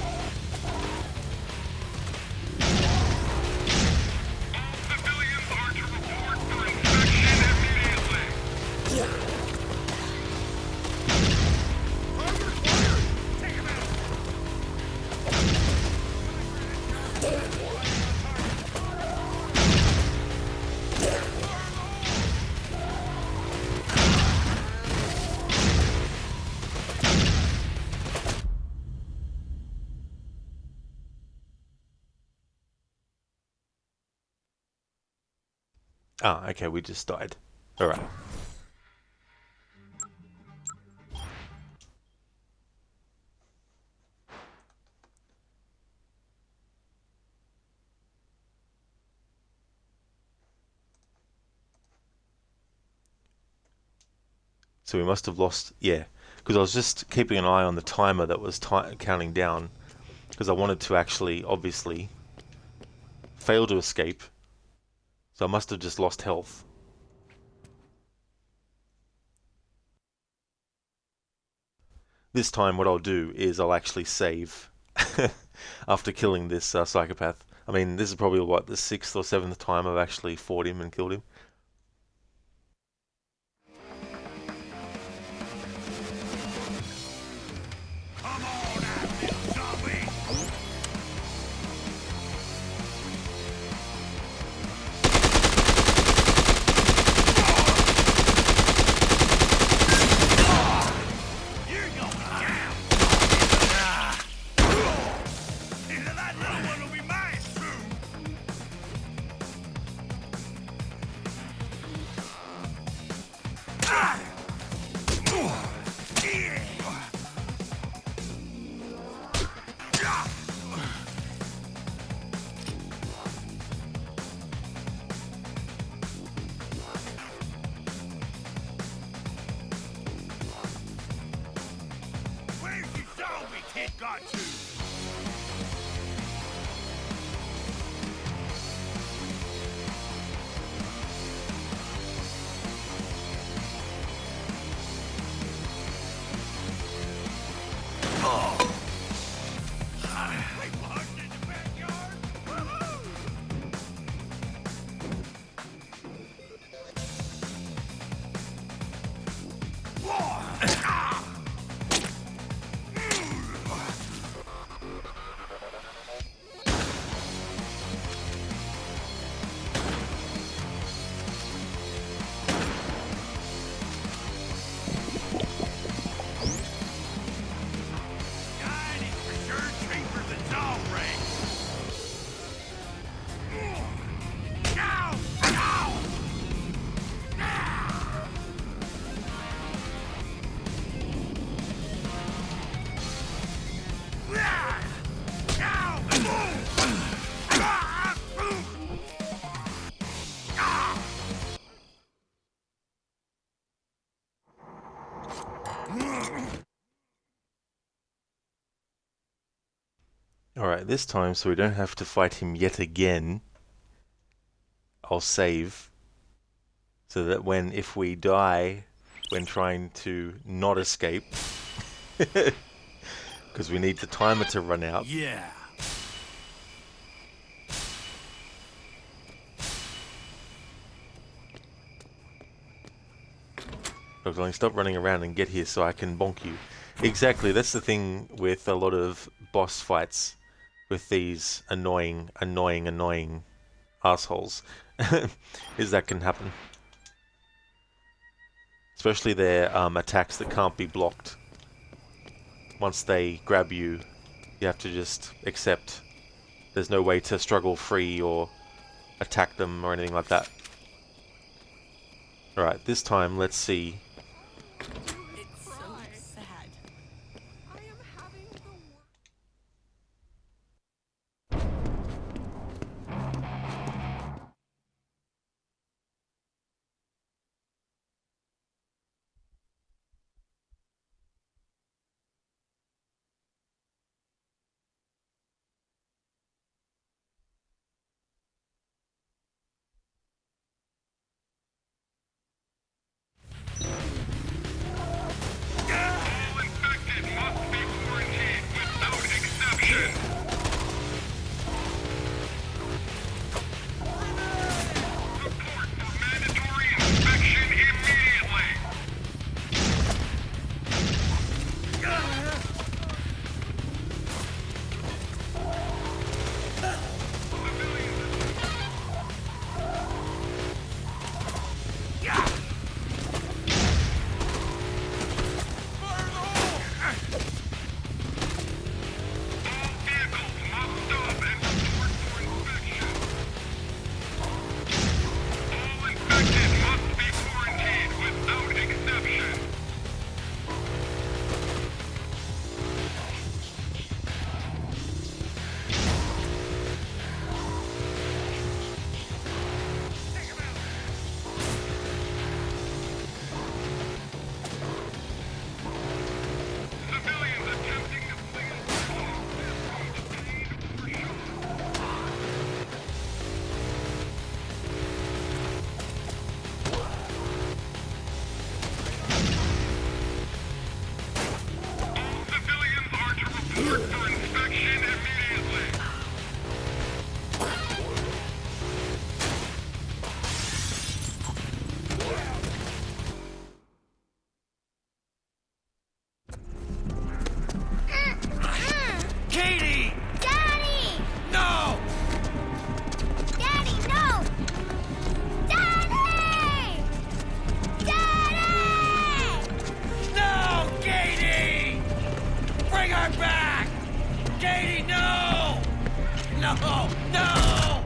All civilians are to report for inspection immediately. Take him out. Ah, okay, we just died. Alright. So we must have lost, yeah, because I was just keeping an eye on the timer that was counting down, because I wanted to actually, obviously, fail to escape. So I must have just lost health. This time what I'll do is I'll actually save after killing this psychopath. I mean, this is probably what, the 6th or 7th time I've actually fought him and killed him. Come on out, little zombie! You're going down! That little one will be mine soon! Where's your zombie kid got to? They locked in the backyard? Woohoo! God is for sure cheaper than dog ranks. Ow! Ow! Alright, this time, so we don't have to fight him yet again, I'll save so that if we die when trying to not escape, because we need the timer to run out. Yeah. Like, stop running around and get here so I can bonk you. Exactly, that's the thing with a lot of boss fights with these annoying assholes, is that can happen. Especially their attacks that can't be blocked. Once they grab you, you have to just accept. There's no way to struggle free or attack them or anything like that. Alright, this time let's see. It's so sad. I am having the worst. For inspection immediately. Katie! Daddy! No! Daddy, no! Daddy! Daddy! No, Katie! Bring her back! Katie, no! No! No!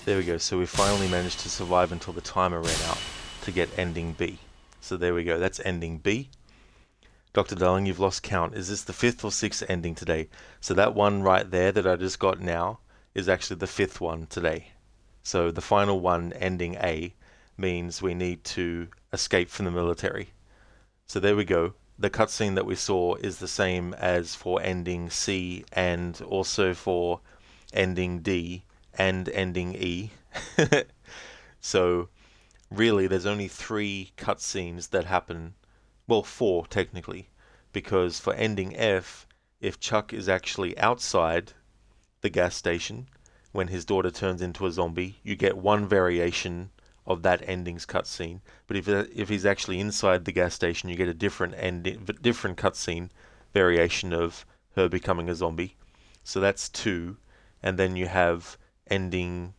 There we go. So we finally managed to survive until the timer ran out to get ending B. So there we go. That's ending B. Dr. Darling, you've lost count. Is this the 5th or 6th ending today? So that one right there that I just got now is actually the 5th one today. So the final one, ending A, means we need to escape from the military. So there we go. The cutscene that we saw is the same as for ending C and also for ending D and ending E. So really there's only 3 cutscenes that happen. Well, 4 technically, because for ending F, if Chuck is actually outside the gas station when his daughter turns into a zombie, you get one variation of that ending's cutscene. But if he's actually inside the gas station, you get a different cutscene variation of her becoming a zombie. So that's 2, and then you have ending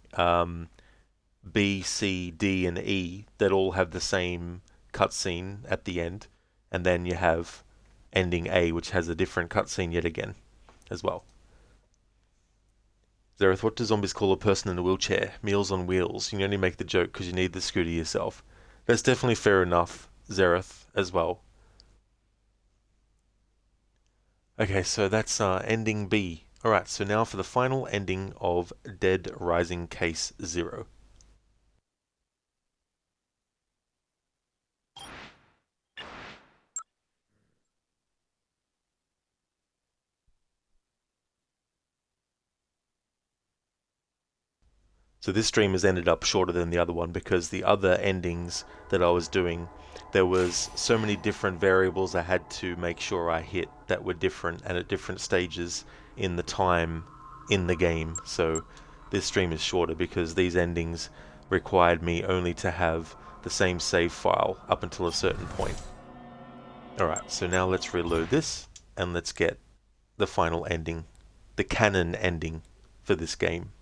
B, C, D, and E that all have the same cutscene at the end, and then you have ending A, which has a different cutscene yet again, as well. Zareth, what do zombies call a person in a wheelchair? Meals on wheels. You can only make the joke because you need the scooter yourself. That's definitely fair enough, Zareth, as well. Okay, so that's ending B. Alright, so now for the final ending of Dead Rising Case 0. So this stream has ended up shorter than the other one because the other endings that I was doing, there was so many different variables I had to make sure I hit that were different and at different stages in the time in the game. So this stream is shorter because these endings required me only to have the same save file up until a certain point. Alright, so now let's reload this and let's get the final ending, the canon ending for this game.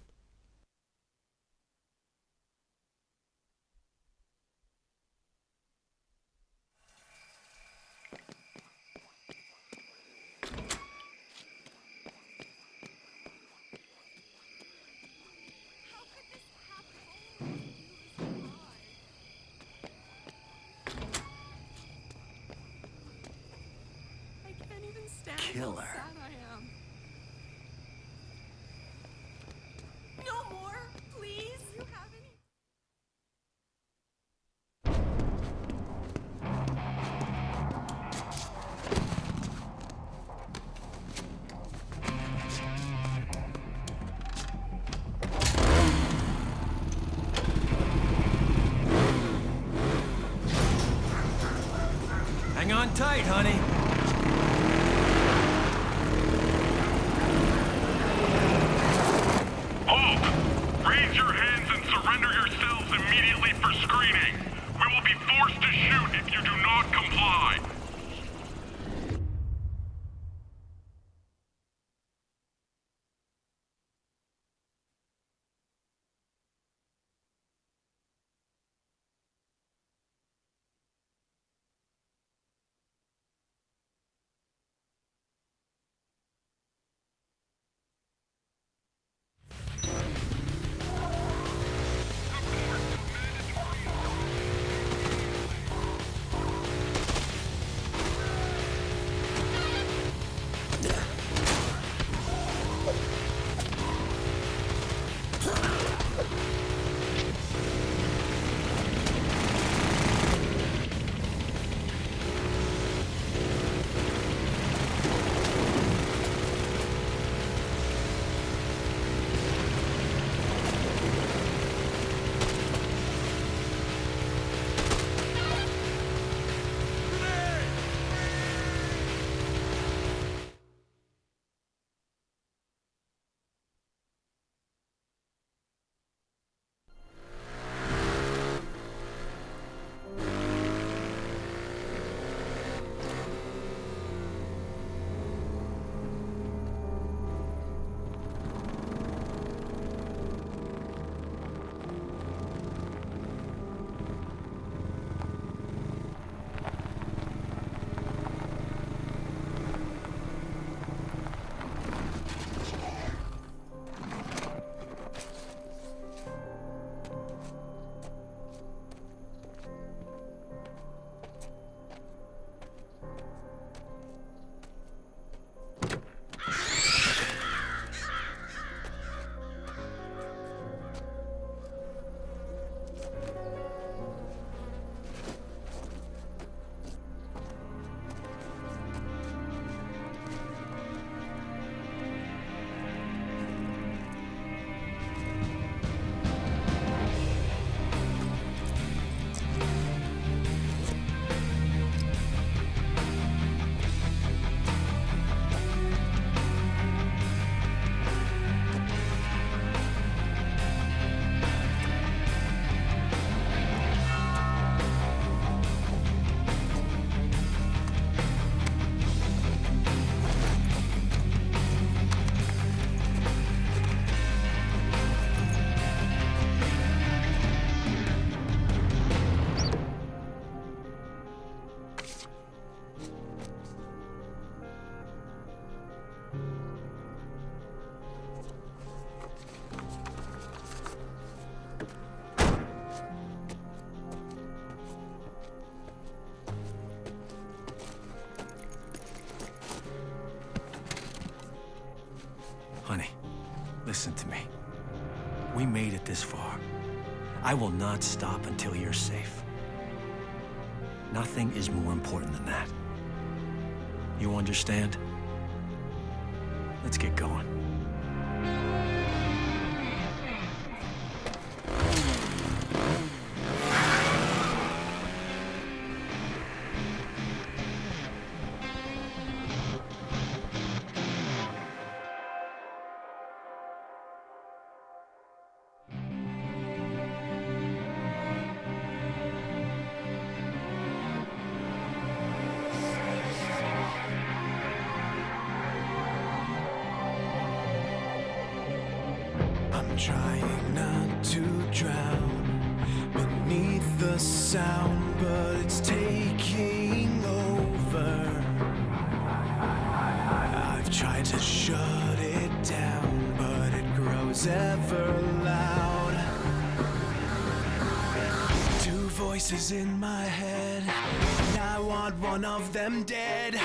I can't even stand Killer. how sad I am. No more, please. Do you have any? Hang on tight, honey. Halt! Raise your hands and surrender yourselves immediately for screening. We will be forced to shoot if you do not comply. Honey, listen to me. We made it this far. I will not stop until you're safe. Nothing is more important than that. You understand? Let's get going. I'm trying not to drown beneath the sound, but it's taking over. I've tried to shut it down, but it grows ever loud. Two voices in my head, and I want one of them dead,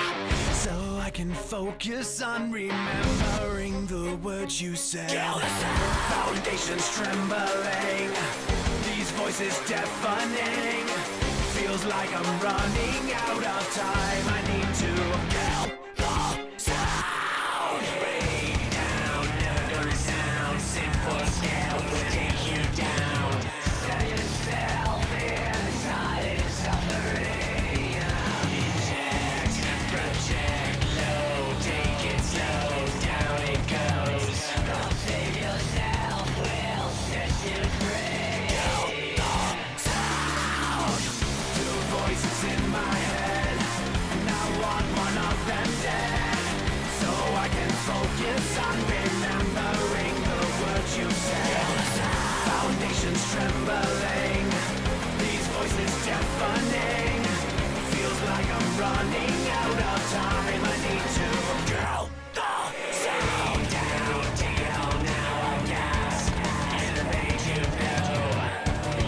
so I can focus on remembering the words you said. Foundations trembling, these voices deafening. Feels like I'm running out of time. I need to kill the sound. Break down, never sound. Simple scale will take you down. Set yourself inside and suffering. Inject, project, low. Take it slow, down it goes. Don't save yourself, we'll set you free. Kill the sound. Two voices in my head, and I want one of them dead, so I can focus on remembering the words you said. Foundations trembling, these voices deafening. Feels like I'm running out of time. I need to kill the sound. Down, down, now I'm gas. Elevate you know.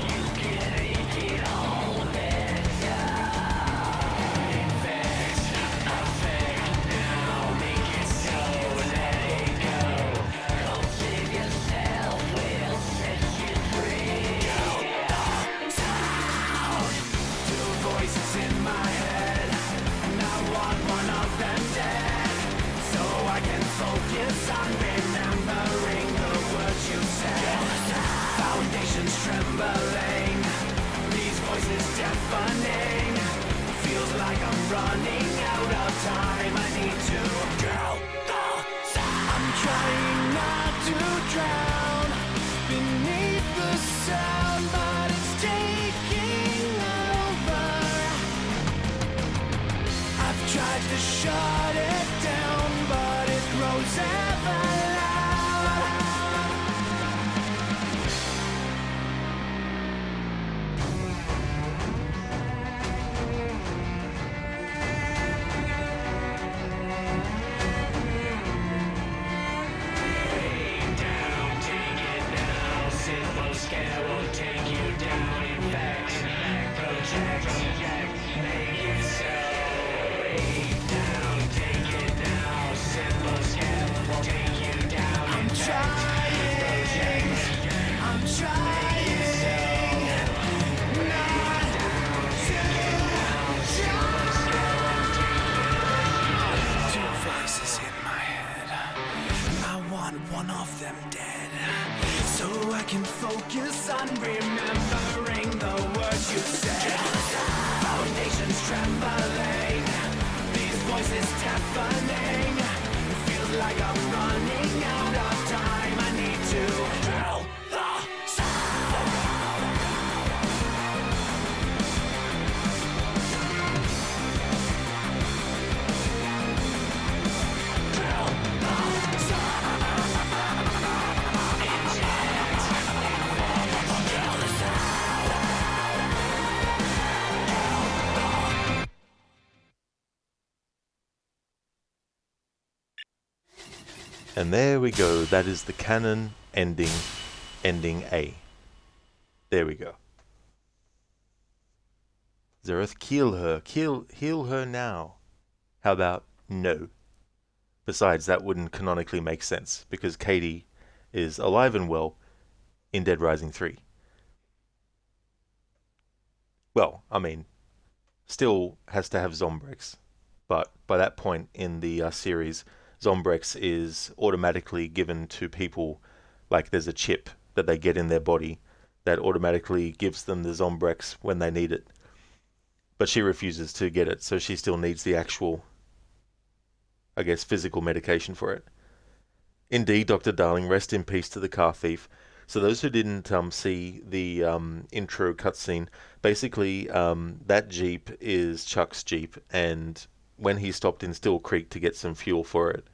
You can make it all better. Infect, affect, now make it so, let it go. Come save yourself, we'll set you free. Kill the sound. Two voices in my head, and I want one of them dead, so I can focus on remembering the words you said. Foundations trembling, these voices deafening. Feels like I'm running out of time. I need to kill the sound. I'm trying not to drown beneath the sound, but it's taking over. I've tried to shut it down, but it grows ever louder. Down, take it now. Simple scale will take you down. Infect, project, make it so. Down, take it now. Simple scale will take you down. I'm trying not to. Two voices in my head, I want one of them dead, so I can focus on remembering the words you said. Foundations trembling, these voices deafening. It feels like I'm running out of time. I need to kill the sound. Kill the sound. Inject, infect, kill the sound. And there we go. That is the Canon Ending, Ending A. There we go. Zareth, heal her. Heal her now. How about no? Besides, that wouldn't canonically make sense, because Katie is alive and well in Dead Rising 3. Well, I mean, still has to have Zombrex, but by that point in the series, Zombrex is automatically given to people, like there's a chip that they get in their body that automatically gives them the Zombrex when they need it. But she refuses to get it, so she still needs the actual, I guess, physical medication for it. Indeed, Dr. Darling, rest in peace to the car thief. So those who didn't see the intro cutscene, basically that Jeep is Chuck's Jeep, and when he stopped in Still Creek to get some fuel for it,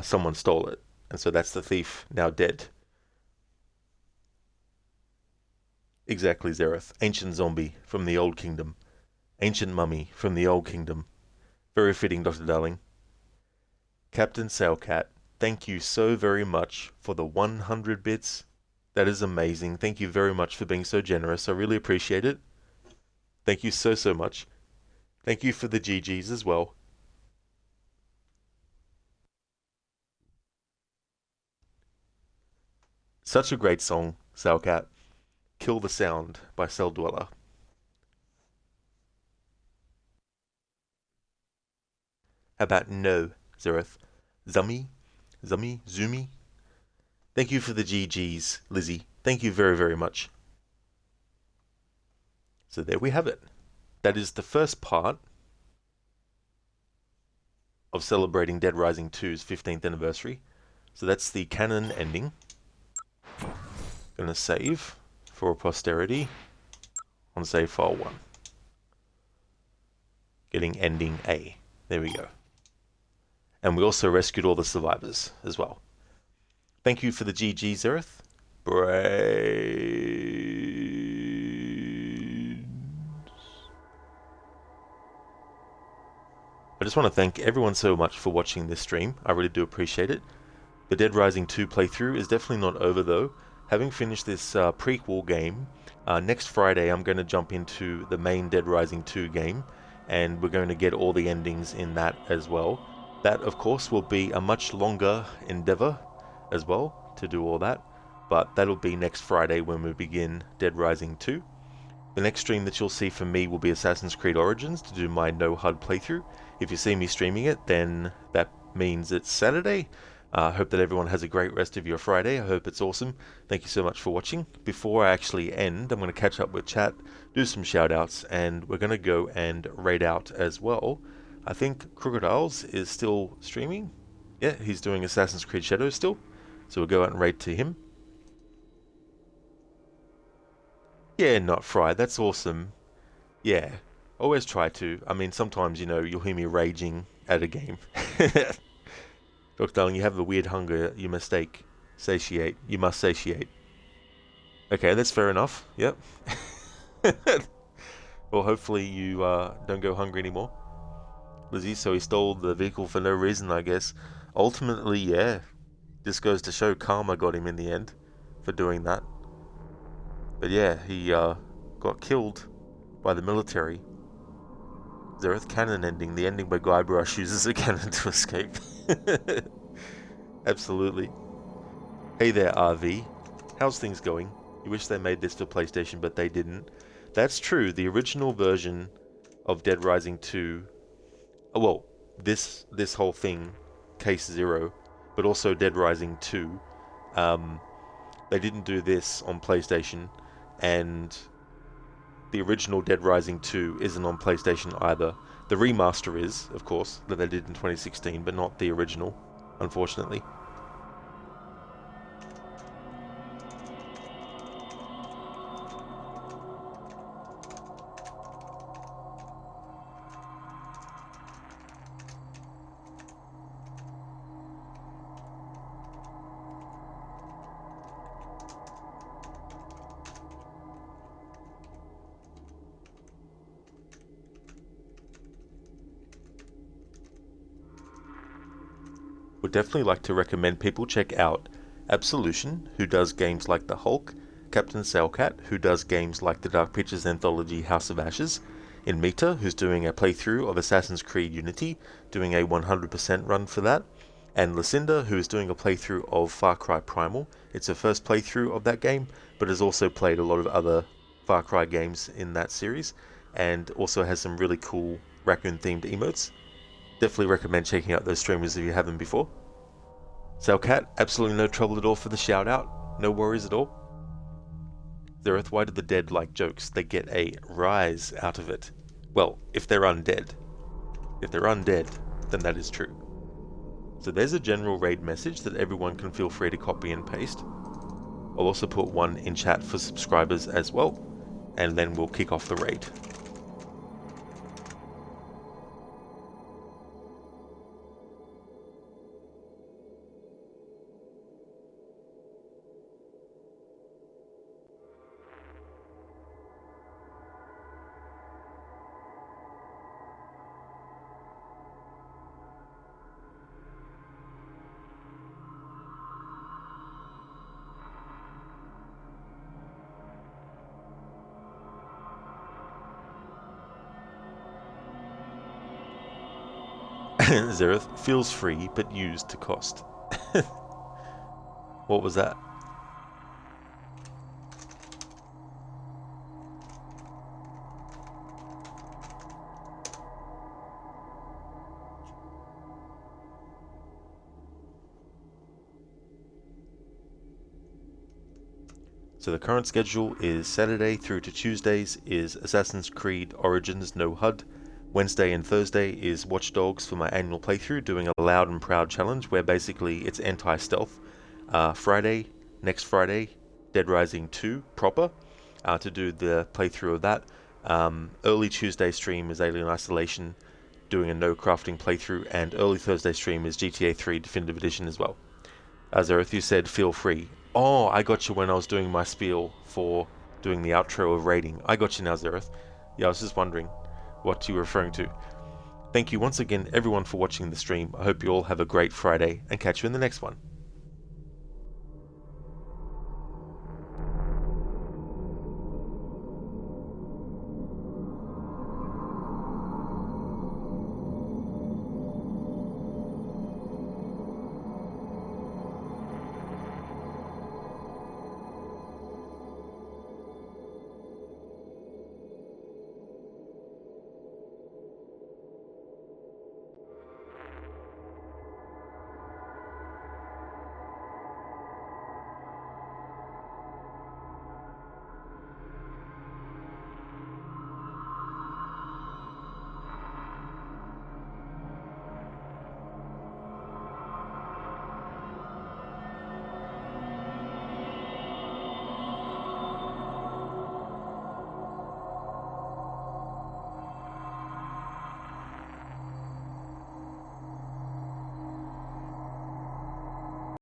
someone stole it. And so that's the thief, now dead. Exactly, Zereth. Ancient zombie from the Old Kingdom. Ancient mummy from the Old Kingdom. Very fitting, Dr. Darling. Captain Sailcat, thank you so very much for the 100 bits. That is amazing. Thank you very much for being so generous. I really appreciate it. Thank you so, so much. Thank you for the GGs as well. Such a great song, Sailcat. Kill the Sound by Cell Dweller. How about No, Zereth? Zummy? Zumi? Thank you for the GGs, Lizzie. Thank you very, very much. So there we have it. That is the first part of celebrating Dead Rising 2's 15th anniversary. So that's the canon ending. Gonna save for posterity on save file 1. Getting ending A. There we go. And we also rescued all the survivors as well. Thank you for the GG, Zereth. I just want to thank everyone so much for watching this stream. I really do appreciate it. The Dead Rising 2 playthrough is definitely not over though. Having finished this prequel game, next Friday I'm going to jump into the main Dead Rising 2 game, and we're going to get all the endings in that as well. That, of course, will be a much longer endeavor as well to do all that, but that'll be next Friday when we begin Dead Rising 2. The next stream that you'll see from me will be Assassin's Creed Origins to do my no HUD playthrough. If you see me streaming it, then that means it's Saturday. I hope that everyone has a great rest of your Friday. I hope it's awesome. Thank you so much for watching. Before I actually end, I'm going to catch up with chat, do some shoutouts, and we're going to go and raid out as well. I think Crocodiles is still streaming. Yeah, he's doing Assassin's Creed Shadows still. So we'll go out and raid to him. Yeah, not fried. That's awesome. Yeah, always try to. I mean, sometimes, you know, you'll hear me raging at a game. Dr. Darling, you have a weird hunger. You mistake. Satiate. You must satiate. Okay, that's fair enough. Yep. Well, hopefully you don't go hungry anymore. Lizzie, so he stole the vehicle for no reason, I guess. Ultimately, yeah. This goes to show karma got him in the end for doing that. But yeah, he got killed by the military. Zereth Canon Ending, the ending where Guybrush uses a cannon to escape. Absolutely. Hey there, RV. How's things going? You wish they made this for PlayStation, but they didn't. That's true. The original version of Dead Rising 2... well, this whole thing, Case Zero, but also Dead Rising 2, they didn't do this on PlayStation, and the original Dead Rising 2 isn't on PlayStation either. The remaster is, of course, that they did in 2016, but not the original, unfortunately. Would definitely like to recommend people check out Absolution, who does games like The Hulk, Captain Sailcat, who does games like the Dark Pictures anthology House of Ashes, Inmita, who's doing a playthrough of Assassin's Creed Unity, doing a 100% run for that, and Lucinda, who is doing a playthrough of Far Cry Primal. It's her first playthrough of that game, but has also played a lot of other Far Cry games in that series, and also has some really cool raccoon-themed emotes. Definitely recommend checking out those streamers if you haven't before. Salcat, absolutely no trouble at all for the shout out, no worries at all. Zereth, why do the dead like jokes? They get a rise out of it. Well, if they're undead. If they're undead, then that is true. So there's a general raid message that everyone can feel free to copy and paste. I'll also put one in chat for subscribers as well, and then we'll kick off the raid. Zereth, feels free but used to cost. What was that? So the current schedule is Saturday through to Tuesdays is Assassin's Creed Origins No HUD. Wednesday and Thursday is Watch Dogs for my annual playthrough, doing a loud and proud challenge where basically it's anti-stealth. Friday, next Friday, Dead Rising 2 proper, to do the playthrough of that. Early Tuesday stream is Alien Isolation, doing a no crafting playthrough, and early Thursday stream is GTA 3 Definitive Edition as well. Zereth, you said feel free. Oh, I got you when I was doing my spiel for doing the outro of raiding. I got you now, Zereth. Yeah, I was just wondering what you were referring to. Thank you once again, everyone, for watching the stream. I hope you all have a great Friday, and catch you in the next one.